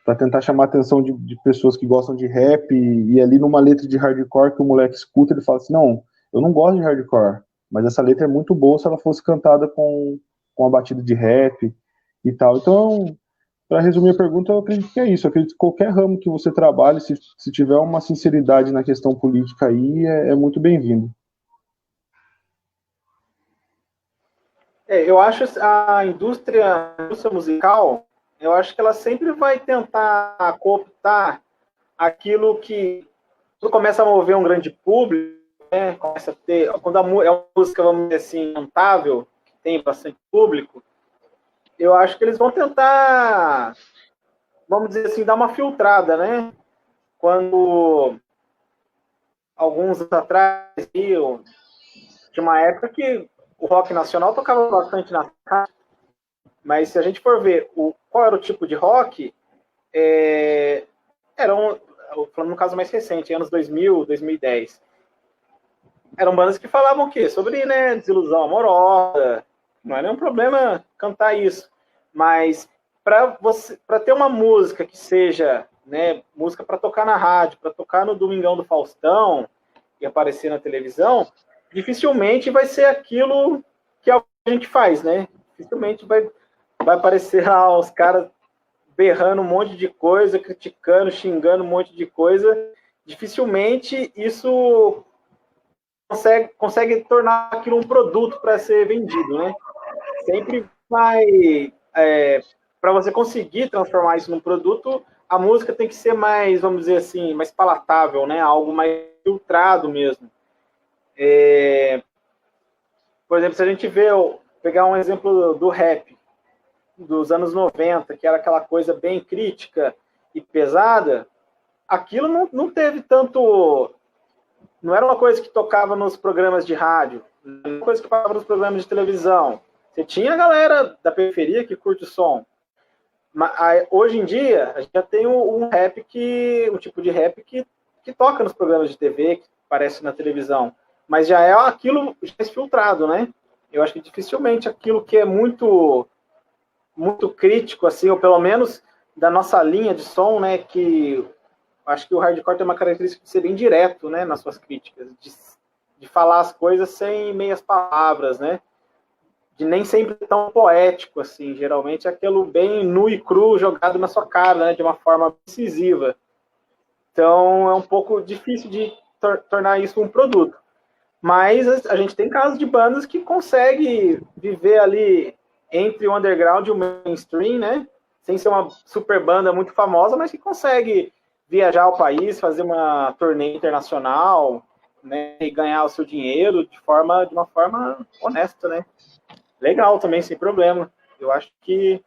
Para tentar chamar a atenção de pessoas que gostam de rap e ali numa letra de hardcore que o moleque escuta, ele fala assim, não, eu não gosto de hardcore, mas essa letra é muito boa se ela fosse cantada com a batida de rap e tal. Então, para resumir a pergunta, eu acredito que é isso. Eu acredito que qualquer ramo que você trabalhe, se tiver uma sinceridade na questão política aí, é muito bem-vindo. Eu acho a indústria musical, eu acho que ela sempre vai tentar cooptar aquilo que quando começa a mover um grande público, né, começa a ter, quando é uma música, vamos dizer assim, cantável, que tem bastante público, eu acho que eles vão tentar, vamos dizer assim, dar uma filtrada, né? Quando alguns anos atrás, tinha uma época que o rock nacional tocava bastante na rádio, mas se a gente for ver qual era o tipo de rock, falando no caso mais recente, anos 2000, 2010, eram bandas que falavam o quê? Sobre, né, desilusão amorosa, não é nenhum problema cantar isso, mas para ter uma música que seja, né, música para tocar na rádio, para tocar no Domingão do Faustão e aparecer na televisão, dificilmente vai ser aquilo que a gente faz, né? Dificilmente vai aparecer lá os caras berrando um monte de coisa, criticando, xingando um monte de coisa. Dificilmente isso consegue tornar aquilo um produto para ser vendido, né? Sempre vai... para você conseguir transformar isso num produto, a música tem que ser mais, vamos dizer assim, mais palatável, né? Algo mais filtrado mesmo. Por exemplo, se a gente pegar um exemplo do rap dos anos 90, que era aquela coisa bem crítica e pesada, aquilo não teve tanto... Não era uma coisa que tocava nos programas de rádio, não era uma coisa que tocava nos programas de televisão. Você tinha a galera da periferia que curte o som. Mas, hoje em dia, a gente já tem um tipo de rap que toca nos programas de TV, que aparece na televisão. Mas já é aquilo já filtrado, né? Eu acho que dificilmente aquilo que é muito, muito crítico, assim, ou pelo menos da nossa linha de som, né? Que acho que o hardcore tem uma característica de ser bem direto, né? Nas suas críticas, de falar as coisas sem meias palavras, né? De nem sempre tão poético, assim. Geralmente é aquilo bem nu e cru jogado na sua cara, né? De uma forma incisiva. Então é um pouco difícil de tornar isso um produto. Mas a gente tem casos de bandas que conseguem viver ali entre o underground e o mainstream, né? Sem ser uma super banda muito famosa, mas que consegue viajar ao país, fazer uma turnê internacional, né? E ganhar o seu dinheiro de uma forma honesta, né? Legal também, sem problema. Eu acho que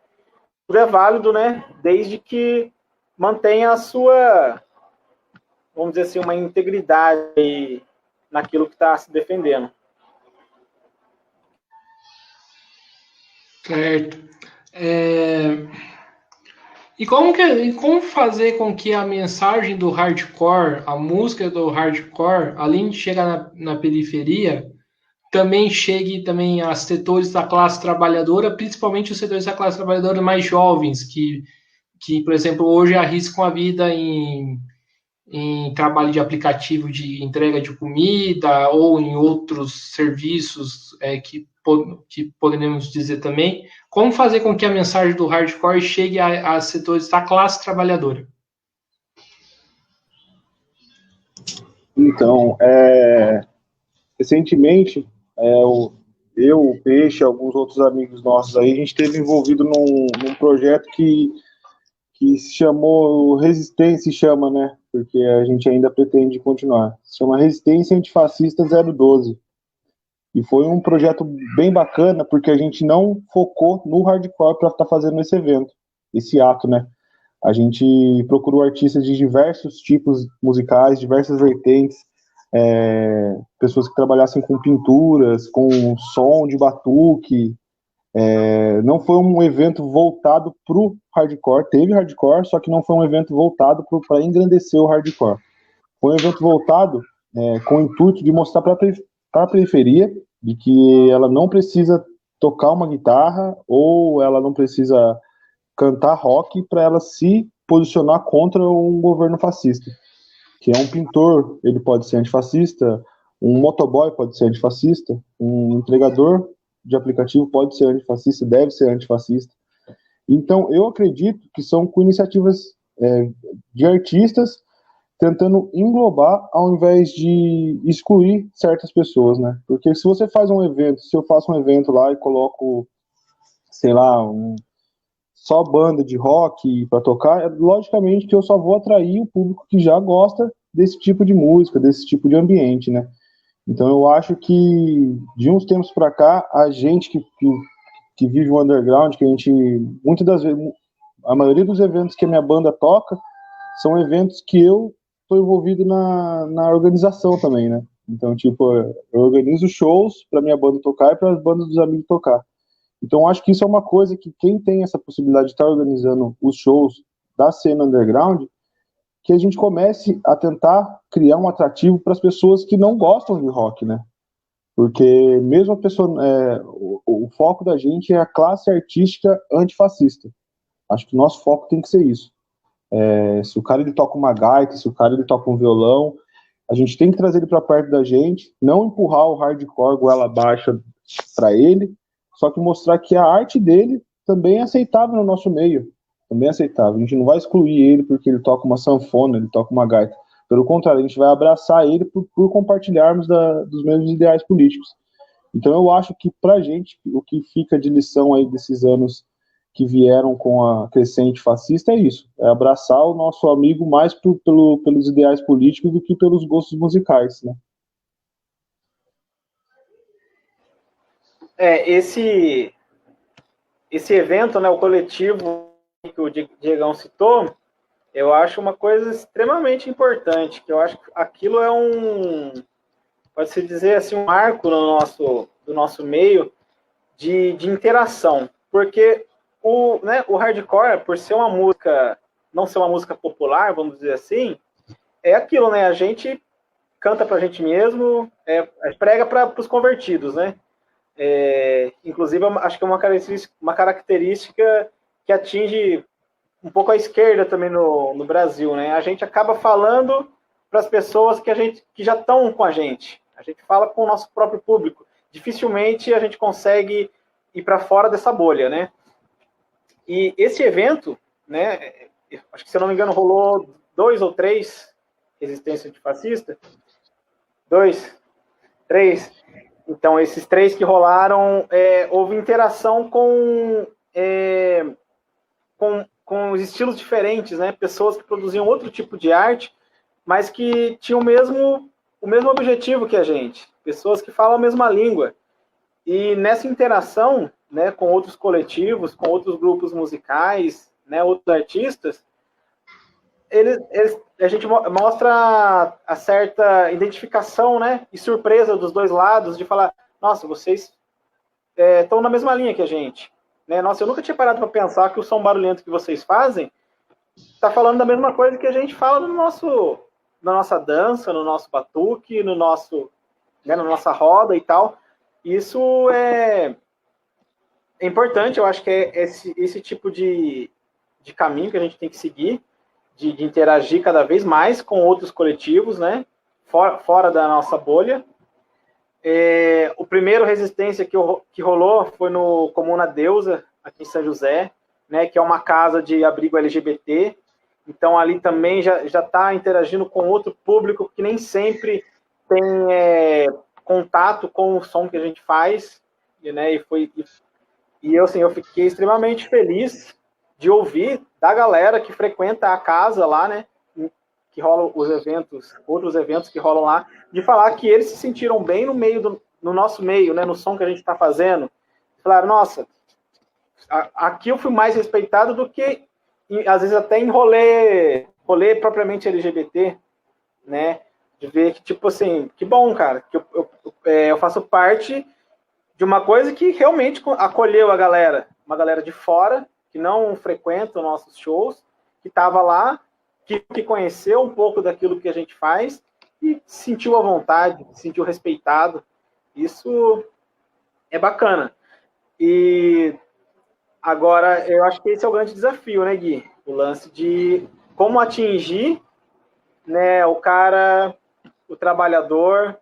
tudo é válido, né? Desde que mantenha a sua, vamos dizer assim, uma integridade naquilo que está se defendendo. Certo. E como fazer com que a mensagem do hardcore, a música do hardcore, além de chegar na periferia, também chegue também a setores da classe trabalhadora, principalmente os setores da classe trabalhadora mais jovens, que por exemplo, hoje arriscam a vida em trabalho de aplicativo de entrega de comida ou em outros serviços que podemos dizer também. Como fazer com que a mensagem do hardcore chegue a setores da classe trabalhadora? Então, recentemente, o Peixe, alguns outros amigos nossos aí, a gente esteve envolvido num projeto que se chamou Resistência, né? Porque a gente ainda pretende continuar. Se chama Resistência Antifascista 012. E foi um projeto bem bacana, porque a gente não focou no hardcore para estar fazendo esse evento, esse ato, né? A gente procurou artistas de diversos tipos musicais, diversas vertentes, pessoas que trabalhassem com pinturas, com som de batuque. Não foi um evento voltado para o hardcore, teve hardcore, só que não foi um evento voltado para engrandecer o hardcore. Foi um evento voltado com o intuito de mostrar para a periferia de que ela não precisa tocar uma guitarra ou ela não precisa cantar rock para ela se posicionar contra um governo fascista. Que é um pintor, ele pode ser antifascista, um motoboy pode ser antifascista, um entregador de aplicativo pode ser antifascista, deve ser antifascista. Então, eu acredito que são com iniciativas de artistas tentando englobar ao invés de excluir certas pessoas, né? Porque se você faz um evento, se eu faço um evento lá e coloco, sei lá, só banda de rock para tocar, logicamente que eu só vou atrair o público que já gosta desse tipo de música, desse tipo de ambiente, né? Então eu acho que de uns tempos para cá, a gente que vive o underground, que a gente, muitas das vezes, a maioria dos eventos que a minha banda toca são eventos que eu estou envolvido na organização também, né? Então, tipo, eu organizo shows para minha banda tocar e para as bandas dos amigos tocar. Então, acho que isso é uma coisa que quem tem essa possibilidade de estar organizando os shows da cena underground, que a gente comece a tentar criar um atrativo para as pessoas que não gostam de rock, né? Porque mesmo a pessoa, o foco da gente é a classe artística antifascista. Acho que o nosso foco tem que ser isso. Se o cara ele toca uma gaita, se o cara ele toca um violão, a gente tem que trazer ele para perto da gente, não empurrar o hardcore goela baixa para ele, só que mostrar que a arte dele também é aceitável no nosso meio, também é aceitável. A gente não vai excluir ele porque ele toca uma sanfona, ele toca uma gaita. Pelo contrário, a gente vai abraçar ele por compartilharmos dos mesmos ideais políticos. Então eu acho que pra gente, o que fica de lição aí desses anos que vieram com a crescente fascista é isso, é abraçar o nosso amigo mais pelos ideais políticos do que pelos gostos musicais, né? Esse evento, né, o coletivo que o Diegão citou, eu acho uma coisa extremamente importante, que eu acho que aquilo é pode-se dizer assim, um marco do nosso meio de interação, porque o hardcore, por ser uma música, não ser uma música popular, vamos dizer assim, é aquilo, né? A gente canta pra gente mesmo, prega para os convertidos, né? Inclusive, acho que é uma característica que atinge um pouco a esquerda também no Brasil, né? A gente acaba falando para as pessoas que já estão com a gente. A gente fala com o nosso próprio público. Dificilmente a gente consegue ir para fora dessa bolha, né? E esse evento, né? Acho que, se eu não me engano, rolou 2 ou 3 resistência antifascista. 2, 3. Então, esses 3 que rolaram, houve interação com os estilos diferentes, né? Pessoas que produziam outro tipo de arte, mas que tinham o mesmo objetivo que a gente. Pessoas que falam a mesma língua. E nessa interação, né, com outros coletivos, com outros grupos musicais, né, outros artistas, a gente mostra a certa identificação, né, e surpresa dos dois lados, de falar, nossa, vocês estão na mesma linha que a gente. Né? Nossa, eu nunca tinha parado para pensar que o som barulhento que vocês fazem está falando da mesma coisa que a gente fala na nossa dança, no nosso batuque, na nossa roda e tal. Isso é importante, eu acho que é esse tipo de caminho que a gente tem que seguir, de interagir cada vez mais com outros coletivos, né? Fora da nossa bolha. O primeiro Resistência que rolou foi no Comuna Deusa, aqui em São José, né, que é uma casa de abrigo LGBT. Então, ali também já está interagindo com outro público que nem sempre tem contato com o som que a gente faz. Né, eu fiquei extremamente feliz de ouvir da galera que frequenta a casa lá, né, que rolam outros eventos que rolam lá, de falar que eles se sentiram bem no nosso meio, né, no som que a gente está fazendo. Falaram, nossa, aqui eu fui mais respeitado do que, às vezes, até em rolê propriamente LGBT, né, de ver que, tipo assim, que bom, cara, que eu faço parte de uma coisa que realmente acolheu a galera, uma galera de fora, que não frequenta os nossos shows, que estava lá, que conheceu um pouco daquilo que a gente faz e sentiu à vontade, sentiu respeitado. Isso é bacana. E agora, eu acho que esse é o grande desafio, né, Gui? O lance de como atingir, né, o trabalhador,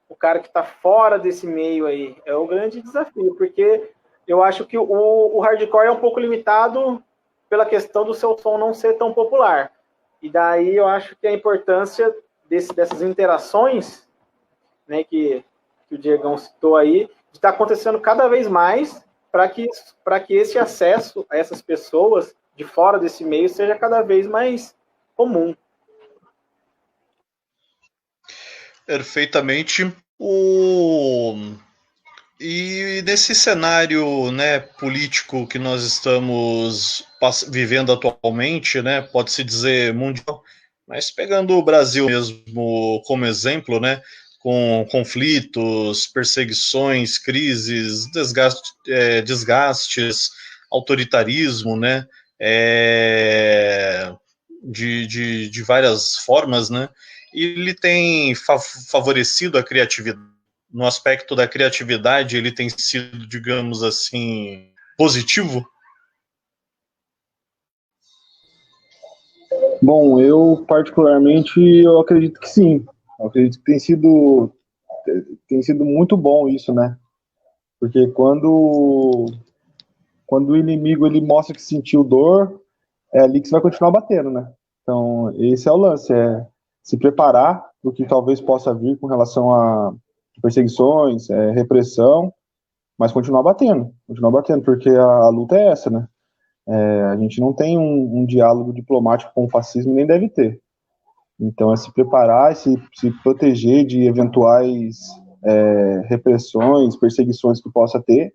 o cara que está fora desse meio aí. É o grande desafio, porque eu acho que o hardcore é um pouco limitado pela questão do seu som não ser tão popular. E daí eu acho que a importância dessas interações, né, que o Diegão citou aí, de estar acontecendo cada vez mais para que esse acesso a essas pessoas de fora desse meio seja cada vez mais comum. Perfeitamente. E nesse cenário, né, político que nós estamos vivendo atualmente, né, pode-se dizer mundial, mas pegando o Brasil mesmo como exemplo, né, com conflitos, perseguições, crises, desgastes, autoritarismo, né, de várias formas, né, ele tem favorecido a criatividade. No aspecto da criatividade, ele tem sido, digamos assim, positivo? Bom, eu particularmente eu acredito que sim. Eu acredito que tem sido muito bom isso, né? Porque quando o inimigo ele mostra que sentiu dor, é ali que você vai continuar batendo, né? Então, esse é o lance, é se preparar para o que talvez possa vir com relação a perseguições, repressão, mas continuar batendo, porque a luta é essa, né? A gente não tem um diálogo diplomático com o fascismo, nem deve ter. Então, é se preparar, se proteger de eventuais repressões, perseguições que possa ter,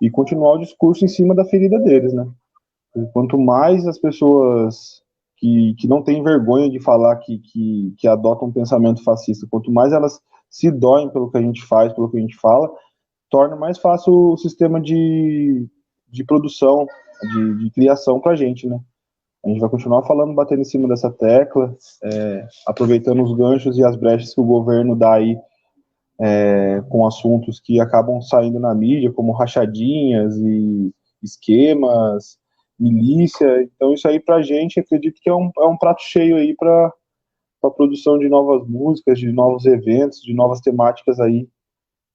e continuar o discurso em cima da ferida deles, né? E quanto mais as pessoas que não têm vergonha de falar que adotam um pensamento fascista, quanto mais elas se doem pelo que a gente faz, pelo que a gente fala, torna mais fácil o sistema de produção, de criação para a gente, né? A gente vai continuar falando, batendo em cima dessa tecla, aproveitando os ganchos e as brechas que o governo dá aí com assuntos que acabam saindo na mídia, como rachadinhas e esquemas, milícia. Então isso aí pra gente, acredito que é um prato cheio aí para a produção de novas músicas, de novos eventos, de novas temáticas aí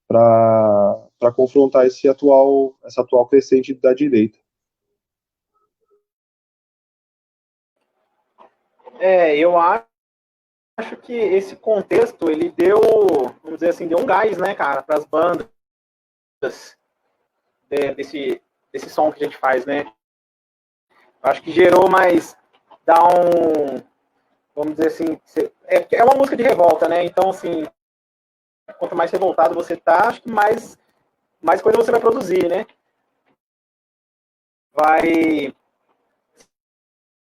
para confrontar essa atual crescente da direita. Eu acho que esse contexto, ele deu, vamos dizer assim, deu um gás, né, cara, para as bandas desse som que a gente faz, né? Acho que gerou mais, dá um, vamos dizer assim, é uma música de revolta, né? Então, assim, quanto mais revoltado você tá, acho que mais coisa você vai produzir, né? Vai,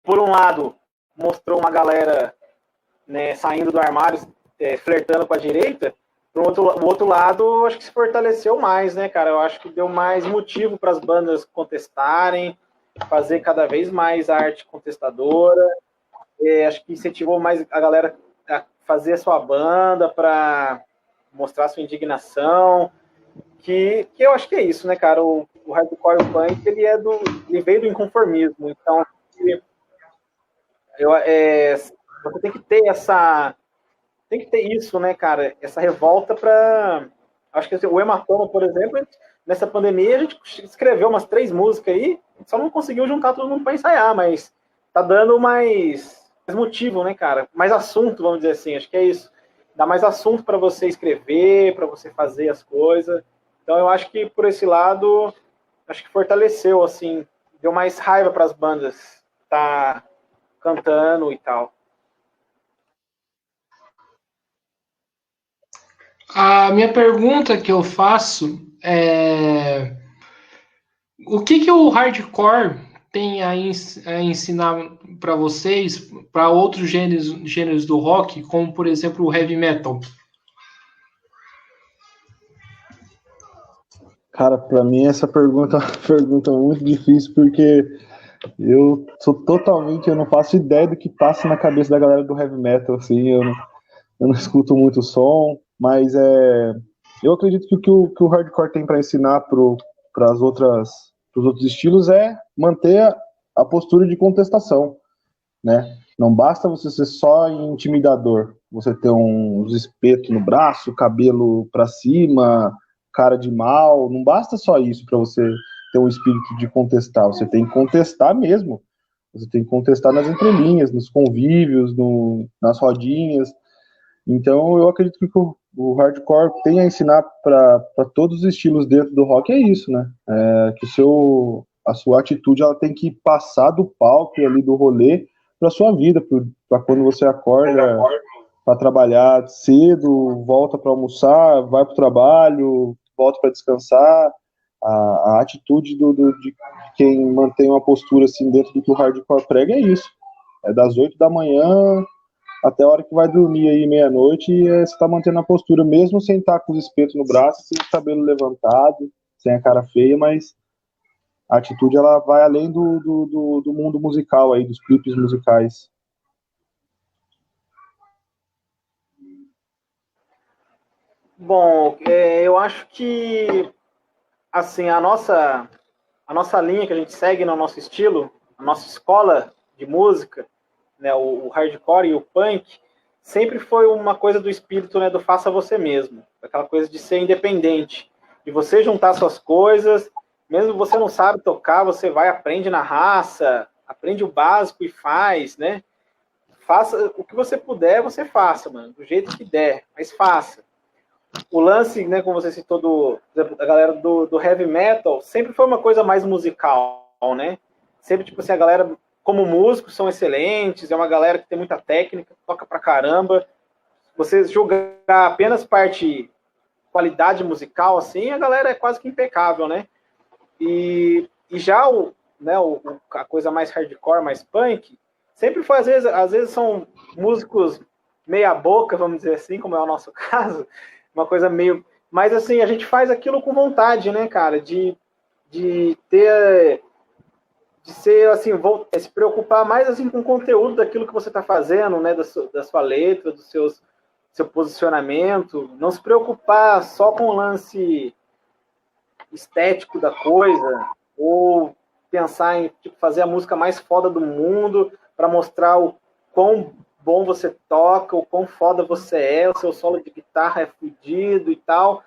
por um lado, mostrou uma galera, né, saindo do armário, flertando com a direita. O outro lado, acho que se fortaleceu mais, né, cara? Eu acho que deu mais motivo para as bandas contestarem, fazer cada vez mais arte contestadora. Acho que incentivou mais a galera a fazer a sua banda para mostrar sua indignação. Que eu acho que é isso, né, cara? O hardcore e o punk, ele veio do inconformismo. Então, você tem que ter isso, né, cara? Essa revolta para. Acho que o Hematoma, por exemplo, nessa pandemia a gente escreveu umas 3 músicas aí, só não conseguiu juntar todo mundo para ensaiar, mas tá dando mais motivo, né, cara? Mais assunto, vamos dizer assim. Acho que é isso. Dá mais assunto para você escrever, para você fazer as coisas. Então eu acho que por esse lado, acho que fortaleceu, assim, deu mais raiva para as bandas tá cantando e tal. A minha pergunta que eu faço é: o que o hardcore tem a ensinar para vocês, para outros gêneros do rock, como por exemplo o heavy metal? Cara, para mim essa pergunta é uma pergunta muito difícil, porque eu não faço ideia do que passa na cabeça da galera do heavy metal, assim, eu não escuto muito som, mas eu acredito que o hardcore tem para ensinar para os outros estilos é manter a postura de contestação, né? Não basta você ser só intimidador, você ter uns espetos no braço, cabelo para cima, cara de mal, não basta só isso para você ter um espírito de contestar, você tem que contestar mesmo. Você tem que contestar nas entrelinhas, nos convívios, nas rodinhas. Então, eu acredito que o hardcore tem a ensinar para todos os estilos dentro do rock é isso, né? Que a sua atitude ela tem que passar do palco e ali do rolê para sua vida, para quando você acorda para trabalhar cedo, volta para almoçar, vai para o trabalho, volta para descansar. A atitude de quem mantém uma postura assim dentro do que o hardcore prega é isso. É das 8 da manhã até a hora que vai dormir aí meia-noite e você está mantendo a postura, mesmo sem estar com os espetos no braço, sem o cabelo levantado, sem a cara feia, mas a atitude ela vai além do mundo musical aí, dos clipes musicais. Bom, eu acho que assim a nossa linha que a gente segue no nosso estilo, a nossa escola de música, né, o hardcore e o punk, sempre foi uma coisa do espírito, né, do faça você mesmo, aquela coisa de ser independente, de você juntar suas coisas, mesmo que você não sabe tocar, você vai, aprende na raça, aprende o básico e faz, né? Faça o que você puder, você faça, mano, do jeito que der, mas faça. O lance, né, como você citou, da galera do heavy metal, sempre foi uma coisa mais musical, né? Sempre, tipo assim, a galera, como músicos, são excelentes, é uma galera que tem muita técnica, toca pra caramba. Você julgar apenas parte qualidade musical, assim, a galera é quase que impecável, né? E já a coisa mais hardcore, mais punk, sempre foi, às vezes são músicos meia boca, vamos dizer assim, como é o nosso caso, uma coisa meio... Mas, assim, a gente faz aquilo com vontade, né, cara? De ter... De ser, assim, se preocupar mais, assim, com o conteúdo daquilo que você está fazendo, né? Da sua letra, seu posicionamento. Não se preocupar só com o lance estético da coisa, ou pensar em tipo, fazer a música mais foda do mundo para mostrar o quão bom você toca, o quão foda você é, o seu solo de guitarra é fodido e tal.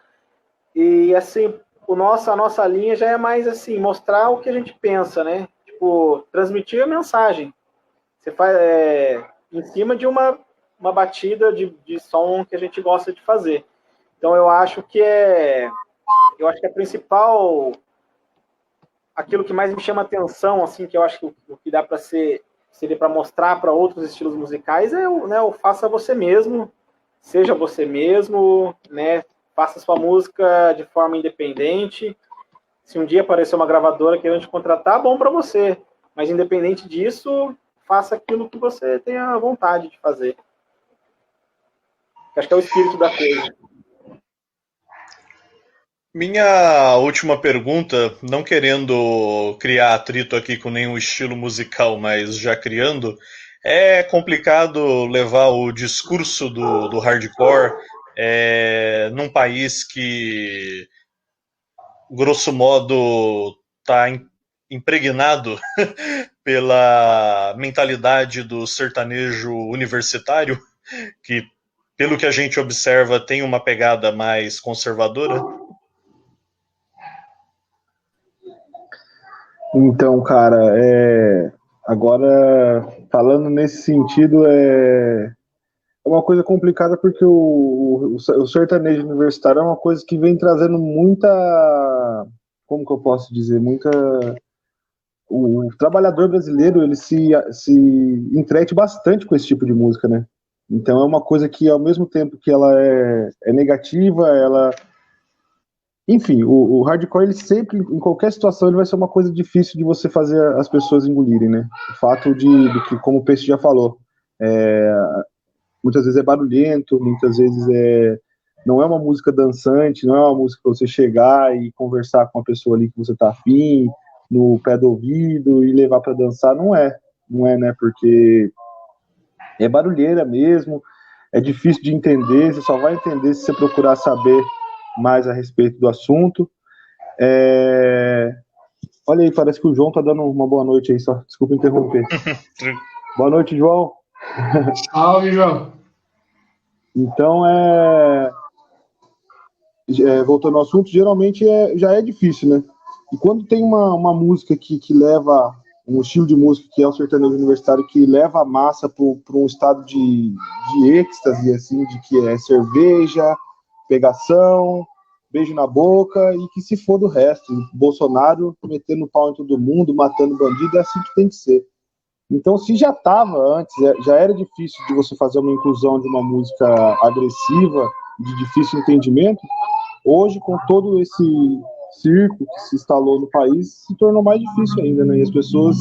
E assim, a nossa linha já é mais assim, mostrar o que a gente pensa, né? Tipo, transmitir a mensagem. Você faz em cima de uma batida de som que a gente gosta de fazer. Então eu acho que a principal, aquilo que mais me chama atenção, assim, que eu acho que o que dá para seria para mostrar para outros estilos musicais é o faça você mesmo, seja você mesmo, né? Faça sua música de forma independente. Se um dia aparecer uma gravadora querendo te contratar, bom para você. Mas independente disso, faça aquilo que você tenha vontade de fazer. Acho que é o espírito da coisa. Minha última pergunta, não querendo criar atrito aqui com nenhum estilo musical, mas já criando, é complicado levar o discurso do hardcore num país que, grosso modo, está impregnado pela mentalidade do sertanejo universitário, que, pelo que a gente observa, tem uma pegada mais conservadora. Então, cara, agora falando nesse sentido, é uma coisa complicada porque o sertanejo universitário é uma coisa que vem trazendo muita, como que eu posso dizer, o trabalhador brasileiro, ele se entrete bastante com esse tipo de música, né? Então é uma coisa que, ao mesmo tempo que ela é negativa, enfim, o hardcore, ele sempre, em qualquer situação, ele vai ser uma coisa difícil de você fazer as pessoas engolirem, né? O fato do que, como o Peixe já falou, muitas vezes é barulhento, muitas vezes não é uma música dançante, não é uma música para você chegar e conversar com a pessoa ali que você tá afim, no pé do ouvido e levar para dançar, não é, né? Porque é barulheira mesmo, é difícil de entender, você só vai entender se você procurar saber mais a respeito do assunto. Olha aí, parece que o João tá dando uma boa noite aí, só desculpa interromper. Boa noite, João. Salve, João. Então, voltando ao assunto, geralmente já é difícil, né? E quando tem uma música que leva, um estilo de música que é o sertanejo universitário, que leva a massa para um estado de êxtase, assim, de que é cerveja, pegação, beijo na boca e que se for do resto. Bolsonaro metendo pau em todo mundo, matando bandido, é assim que tem que ser. Então, se já estava antes, já era difícil de você fazer uma inclusão de uma música agressiva, de difícil entendimento, hoje, com todo esse circo que se instalou no país, se tornou mais difícil ainda, né? E as pessoas,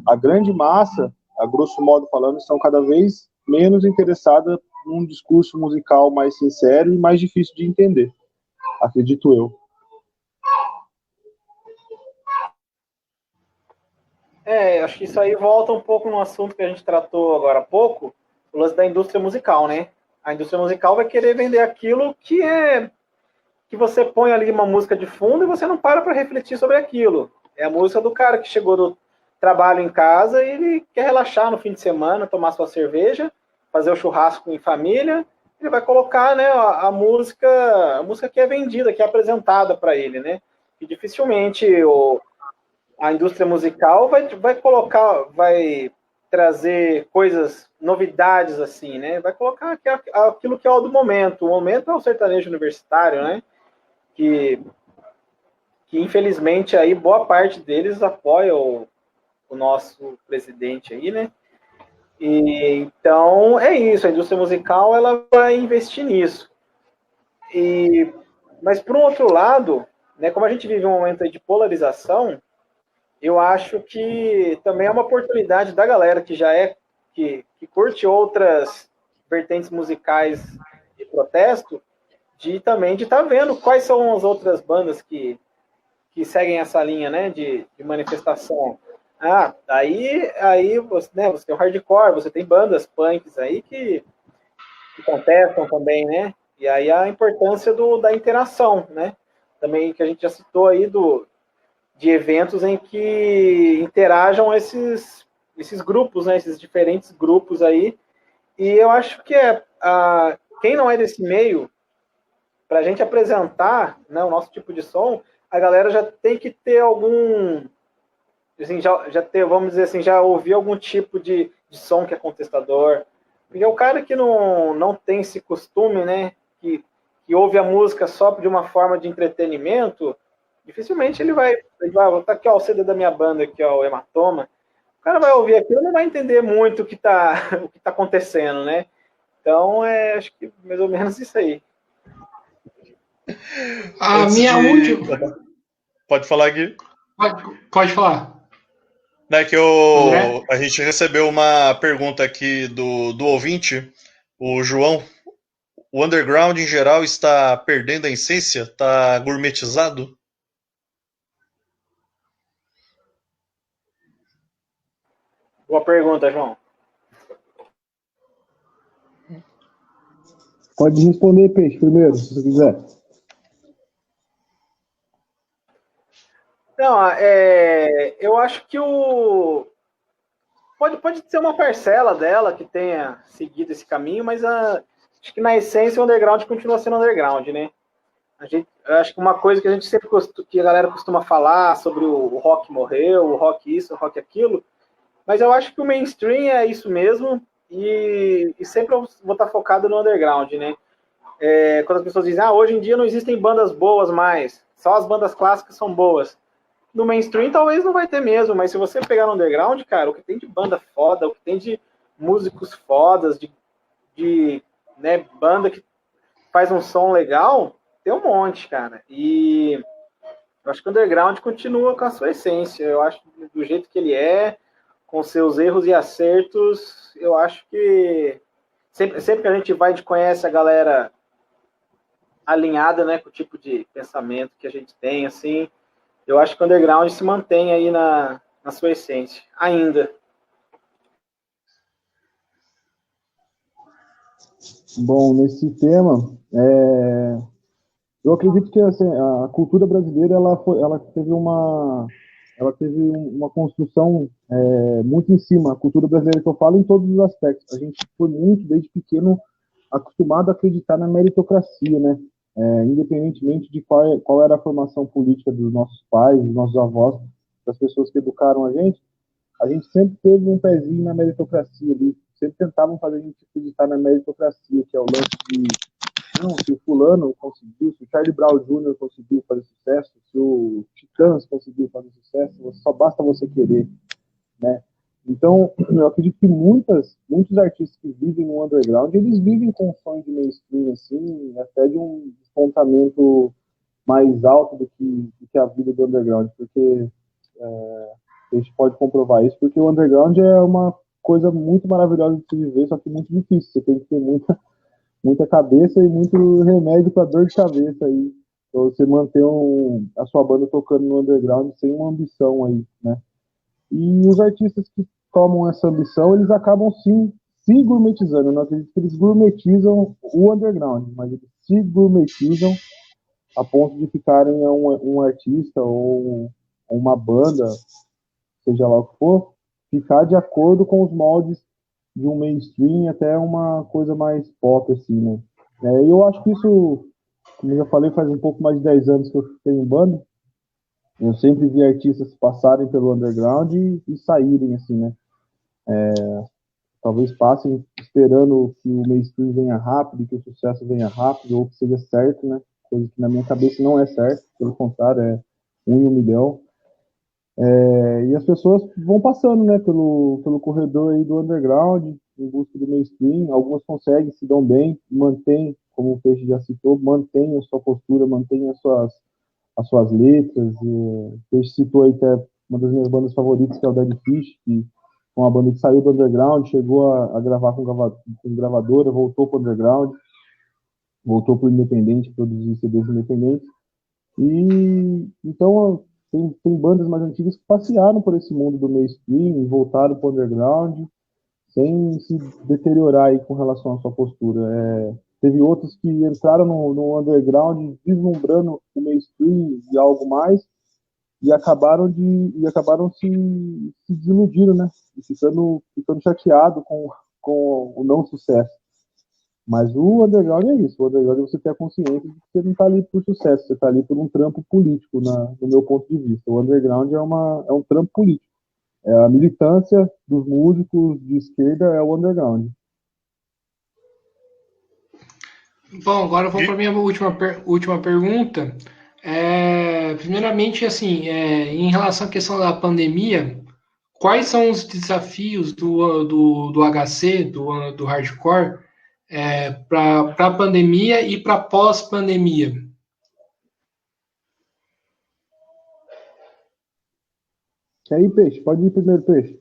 a grande massa, a grosso modo falando, estão cada vez menos interessadas num discurso musical mais sincero e mais difícil de entender, acredito eu. Acho que isso aí volta um pouco no assunto que a gente tratou agora há pouco, o lance da indústria musical, né? A indústria musical vai querer vender aquilo que você põe ali uma música de fundo e você não para refletir sobre aquilo. É a música do cara que chegou do trabalho em casa e ele quer relaxar no fim de semana, tomar sua cerveja, fazer o churrasco em família, ele vai colocar, né, a música que é vendida, que é apresentada para ele, né? E dificilmente a indústria musical vai trazer coisas, novidades assim, né? Vai colocar aquilo que é o do momento. O momento é o sertanejo universitário, né? Que infelizmente aí boa parte deles apoia o nosso presidente aí, né? E, então é isso, a indústria musical ela vai investir nisso. Mas por um outro lado, né, como a gente vive um momento aí de polarização, eu acho que também é uma oportunidade da galera que curte outras vertentes musicais de protesto, de estar vendo quais são as outras bandas que seguem essa linha, né, de manifestação. Aí você, né, você tem o hardcore, você tem bandas punks aí que contestam também, né? E aí a importância da interação, né? Também que a gente já citou aí de eventos em que interajam esses grupos, né? Esses diferentes grupos aí. E eu acho que quem não é desse meio, para a gente apresentar, né, o nosso tipo de som, a galera já tem que ter algum, assim, já ter, vamos dizer assim, já ouvir algum tipo de som que é contestador. Porque o cara que não tem esse costume, né, que ouve a música só de uma forma de entretenimento, dificilmente ele vai tá aqui, ó, o CD da minha banda, aqui, ó, o Hematoma. O cara vai ouvir aquilo e não vai entender muito o que tá acontecendo, né? Então, acho que mais ou menos isso aí. Pode falar, Gui. Pode falar. É que a gente recebeu uma pergunta aqui do ouvinte, o João. O underground, em geral, está perdendo a essência? Está gourmetizado? Boa pergunta, João. Pode responder, Peixe, primeiro, se você quiser. Não, eu acho que pode ser uma parcela dela que tenha seguido esse caminho, mas acho que na essência o underground continua sendo underground, né? Acho que uma coisa que a gente sempre que a galera costuma falar sobre o rock morreu, o rock isso, o rock aquilo, mas eu acho que o mainstream é isso mesmo e sempre eu vou estar focado no underground, né? Quando as pessoas dizem, hoje em dia não existem bandas boas mais, só as bandas clássicas são boas. No mainstream talvez não vai ter mesmo, mas se você pegar no underground, cara, o que tem de banda foda, o que tem de músicos fodas, de né, banda que faz um som legal, tem um monte, cara. E eu acho que o underground continua com a sua essência. Eu acho que do jeito que ele é, com seus erros e acertos, eu acho que sempre que a gente conhece a galera alinhada, né, com o tipo de pensamento que a gente tem, assim, eu acho que o underground se mantém aí na sua essência, ainda. Bom, nesse tema, eu acredito que assim, a cultura brasileira ela teve uma construção muito em cima. A cultura brasileira que eu falo em todos os aspectos. A gente foi muito, desde pequeno, acostumado a acreditar na meritocracia, né? Independentemente de qual era a formação política dos nossos pais, dos nossos avós, das pessoas que educaram a gente sempre teve um pezinho na meritocracia ali, sempre tentavam fazer a gente acreditar na meritocracia, que é o lance de, não, se o fulano conseguiu, se o Charlie Brown Jr. conseguiu fazer sucesso, se o Titãs conseguiu fazer sucesso, só basta você querer, né? Então, eu acredito que muitos artistas que vivem no underground, eles vivem com um sonho de mainstream, assim, até de um despontamento mais alto do que a vida do underground, porque a gente pode comprovar isso, porque o underground é uma coisa muito maravilhosa de se viver, só que muito difícil. Você tem que ter muita cabeça e muito remédio para dor de cabeça aí, pra você manter a sua banda tocando no underground sem uma ambição aí, né? E os artistas que tomam essa ambição, eles acabam sim se gourmetizando. Eu não acredito que eles gourmetizam o underground, mas eles se gourmetizam a ponto de ficarem um artista ou uma banda, seja lá o que for, ficar de acordo com os moldes de um mainstream até uma coisa mais pop, assim, né? Eu acho que isso, como eu já falei, faz um pouco mais de 10 anos que eu tenho banda. Eu sempre vi artistas passarem pelo underground e saírem, assim, né? Talvez passem esperando que o mainstream venha rápido, que o sucesso venha rápido, ou que seja certo, né? Coisa que na minha cabeça não é certo, pelo contrário, é 1 em 1 milhão. E as pessoas vão passando, né, pelo corredor aí do underground, em busca do mainstream. Algumas conseguem, se dão bem, mantêm, como o Peixe já citou, mantêm a sua postura, mantêm as suas letras. O Peixe citou aí que é uma das minhas bandas favoritas, que é o Dead Fish, que é uma banda que saiu do underground, chegou a gravar com gravadora, voltou para o underground, voltou para o independente, produzir CDs independentes. E então tem bandas mais antigas que passearam por esse mundo do mainstream e voltaram para o underground sem se deteriorar aí com relação à sua postura. Teve outros que entraram no underground vislumbrando o mainstream e algo mais e acabaram se desiludindo, né? E ficando chateado com o não sucesso. Mas o underground é isso. O underground é você ter a consciência de que você não está ali por sucesso, você está ali por um trampo político, no meu ponto de vista. O underground é um trampo político. A militância dos músicos de esquerda é o underground. Bom, agora vamos para a minha última pergunta. Primeiramente, assim, em relação à questão da pandemia, quais são os desafios do HC, do hardcore, para a pandemia e para pós-pandemia? E aí, Peixe? Pode ir primeiro, Peixe.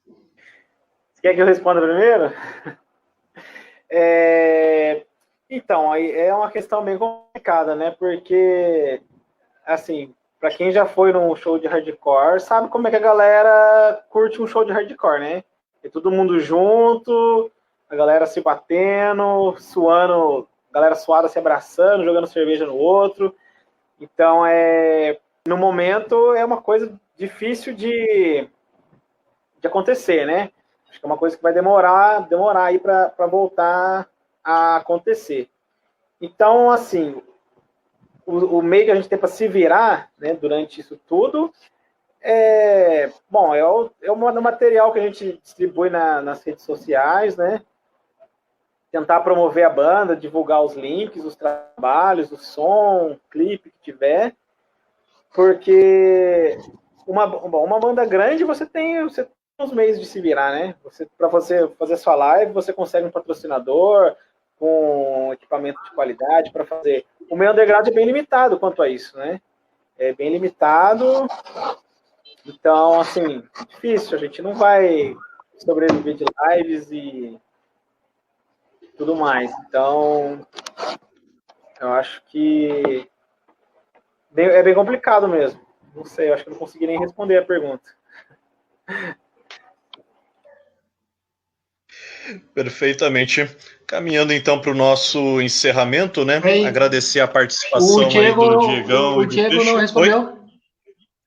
Você quer que eu responda primeiro? Então, aí é uma questão bem complicada, né? Porque, assim, para quem já foi num show de hardcore, sabe como é que a galera curte um show de hardcore, né? É todo mundo junto, a galera se batendo, suando, a galera suada se abraçando, jogando cerveja no outro. Então, no momento, é uma coisa difícil de acontecer, né? Acho que é uma coisa que vai demorar aí para voltar a acontecer. Então, assim, o meio que a gente tem para se virar, né, durante isso tudo é o material que a gente distribui nas redes sociais, né? Tentar promover a banda, divulgar os links, os trabalhos, o som, clipe que tiver, porque uma banda grande você tem uns meios de se virar, né? Para você fazer sua live, você consegue um patrocinador com equipamento de qualidade para fazer. O meio underground é bem limitado quanto a isso, né? É bem limitado. Então, assim, difícil. A gente não vai sobreviver de lives e tudo mais. Então, eu acho que é bem complicado mesmo. Não sei, eu acho que não consegui nem responder a pergunta. Perfeitamente. Caminhando então para o nosso encerramento, né? Agradecer a participação aí do Diegão. O Diego não respondeu. Oi?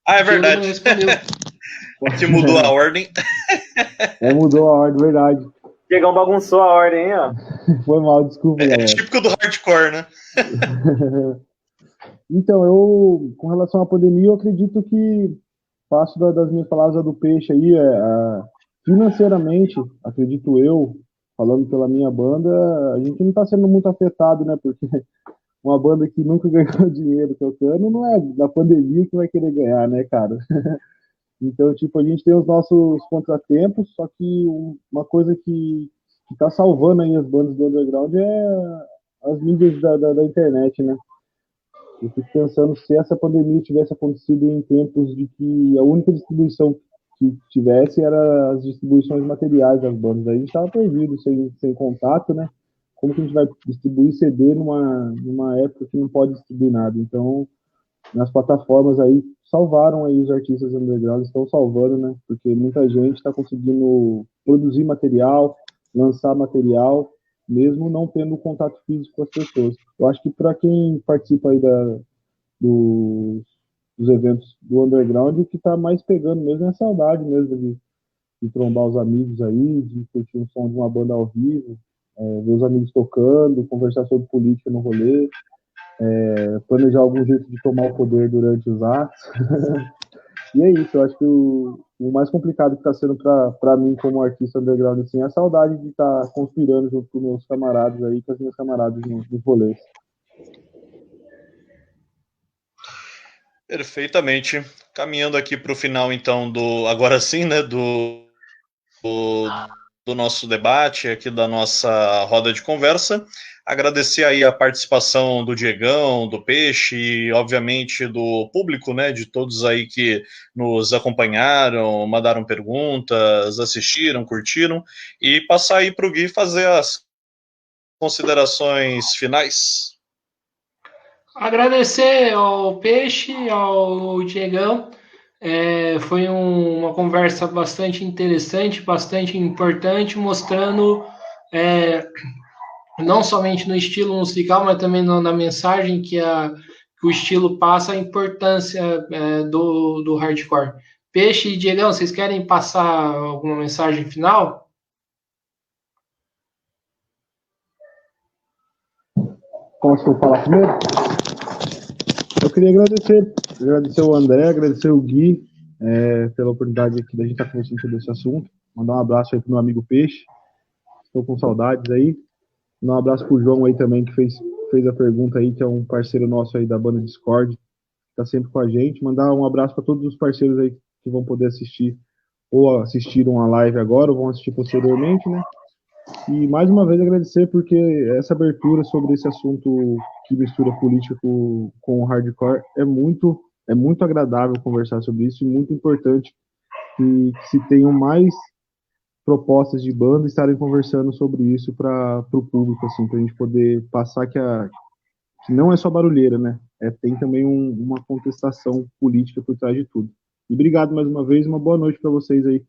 É verdade. É que mudou a ordem. Mudou a ordem, verdade. Diegão bagunçou a ordem, hein, ó. Foi mal, desculpa, galera. É típico do hardcore, né? Então, com relação à pandemia, eu acredito que passo das minhas palavras a do Peixe aí, financeiramente, acredito eu, falando pela minha banda, a gente não está sendo muito afetado, né? Porque uma banda que nunca ganhou dinheiro tocando não é na pandemia que vai querer ganhar, né, cara? Então, tipo, a gente tem os nossos contratempos, só que uma coisa que tá salvando aí as bandas do underground é as mídias da internet, né? Eu fico pensando se essa pandemia tivesse acontecido em tempos de que a única distribuição que tivesse era as distribuições materiais das bandas. Aí a gente estava perdido, sem contato, né? Como que a gente vai distribuir CD numa época que não pode distribuir nada? Então, nas plataformas aí, salvaram aí os artistas underground, estão salvando, né? Porque muita gente está conseguindo produzir material, lançar material, mesmo não tendo contato físico com as pessoas. Eu acho que para quem participa aí dos eventos do underground, o que está mais pegando mesmo é a saudade mesmo de trombar os amigos aí, de curtir um som de uma banda ao vivo, ver os amigos tocando, conversar sobre política no rolê, planejar algum jeito de tomar o poder durante os atos. E é isso, eu acho que o mais complicado que está sendo para mim como artista underground assim, é a saudade de estar conspirando junto com meus camaradas aí, com as minhas camaradas nos rolês. Perfeitamente. Caminhando aqui para o final, então, agora sim, né, do nosso debate, aqui da nossa roda de conversa. Agradecer aí a participação do Diegão, do Peixe e, obviamente, do público, né, de todos aí que nos acompanharam, mandaram perguntas, assistiram, curtiram, e passar aí para o Gui fazer as considerações finais. Agradecer ao Peixe, ao Diegão. Foi uma conversa bastante interessante, bastante importante, mostrando não somente no estilo musical, mas também na mensagem que o estilo passa, a importância do hardcore. Peixe e Diegão, vocês querem passar alguma mensagem final? Posso falar primeiro? Eu queria agradecer o André, agradecer o Gui pela oportunidade aqui da gente estar conversando sobre esse assunto. Mandar um abraço aí pro meu amigo Peixe. Estou com saudades aí. Mandar um abraço pro João aí também, que fez a pergunta aí, que é um parceiro nosso aí da banda Discord, que tá sempre com a gente. Mandar um abraço para todos os parceiros aí que vão poder assistir, ou assistiram a live agora, ou vão assistir posteriormente, né? E mais uma vez agradecer, porque essa abertura sobre esse assunto que mistura política com o hardcore é muito agradável conversar sobre isso, e muito importante que se tenham mais propostas de banda estarem conversando sobre isso para o público, assim, para a gente poder passar que não é só barulheira, né? Tem também uma contestação política por trás de tudo. E obrigado mais uma vez, uma boa noite para vocês aí.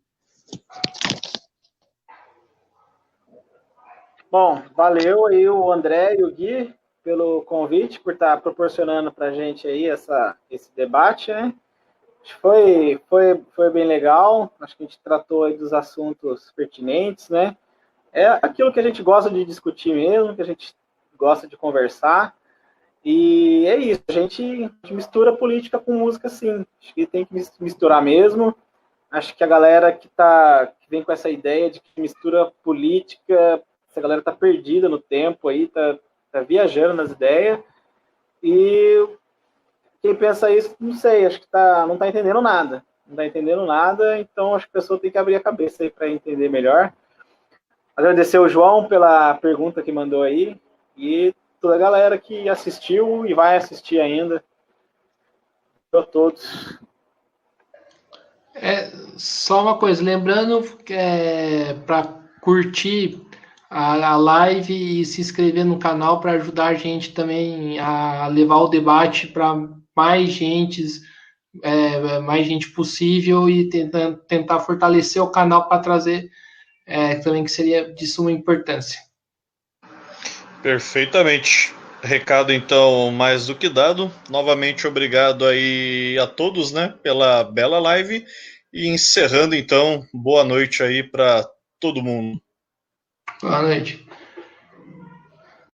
Bom, valeu aí o André e o Gui pelo convite, por estar proporcionando para a gente aí esse debate, né? Foi bem legal, acho que a gente tratou aí dos assuntos pertinentes, né? É aquilo que a gente gosta de discutir mesmo, que a gente gosta de conversar, e é isso, a gente mistura política com música, sim, acho que tem que misturar mesmo. Acho que a galera que vem com essa ideia de que mistura política, essa galera tá perdida no tempo aí, tá viajando nas ideias, e quem pensa isso, não sei, acho que não tá entendendo nada. Não tá entendendo nada, então acho que a pessoa tem que abrir a cabeça aí para entender melhor. Agradecer o João pela pergunta que mandou aí, e toda a galera que assistiu e vai assistir ainda. A todos. Só uma coisa, lembrando que para curtir a live e se inscrever no canal para ajudar a gente também a levar o debate para mais gente possível, e tentar fortalecer o canal para trazer também, que seria de suma importância. Perfeitamente. Recado, então, mais do que dado. Novamente, obrigado aí a todos, né, pela bela live. E encerrando, então, boa noite aí para todo mundo. Boa noite.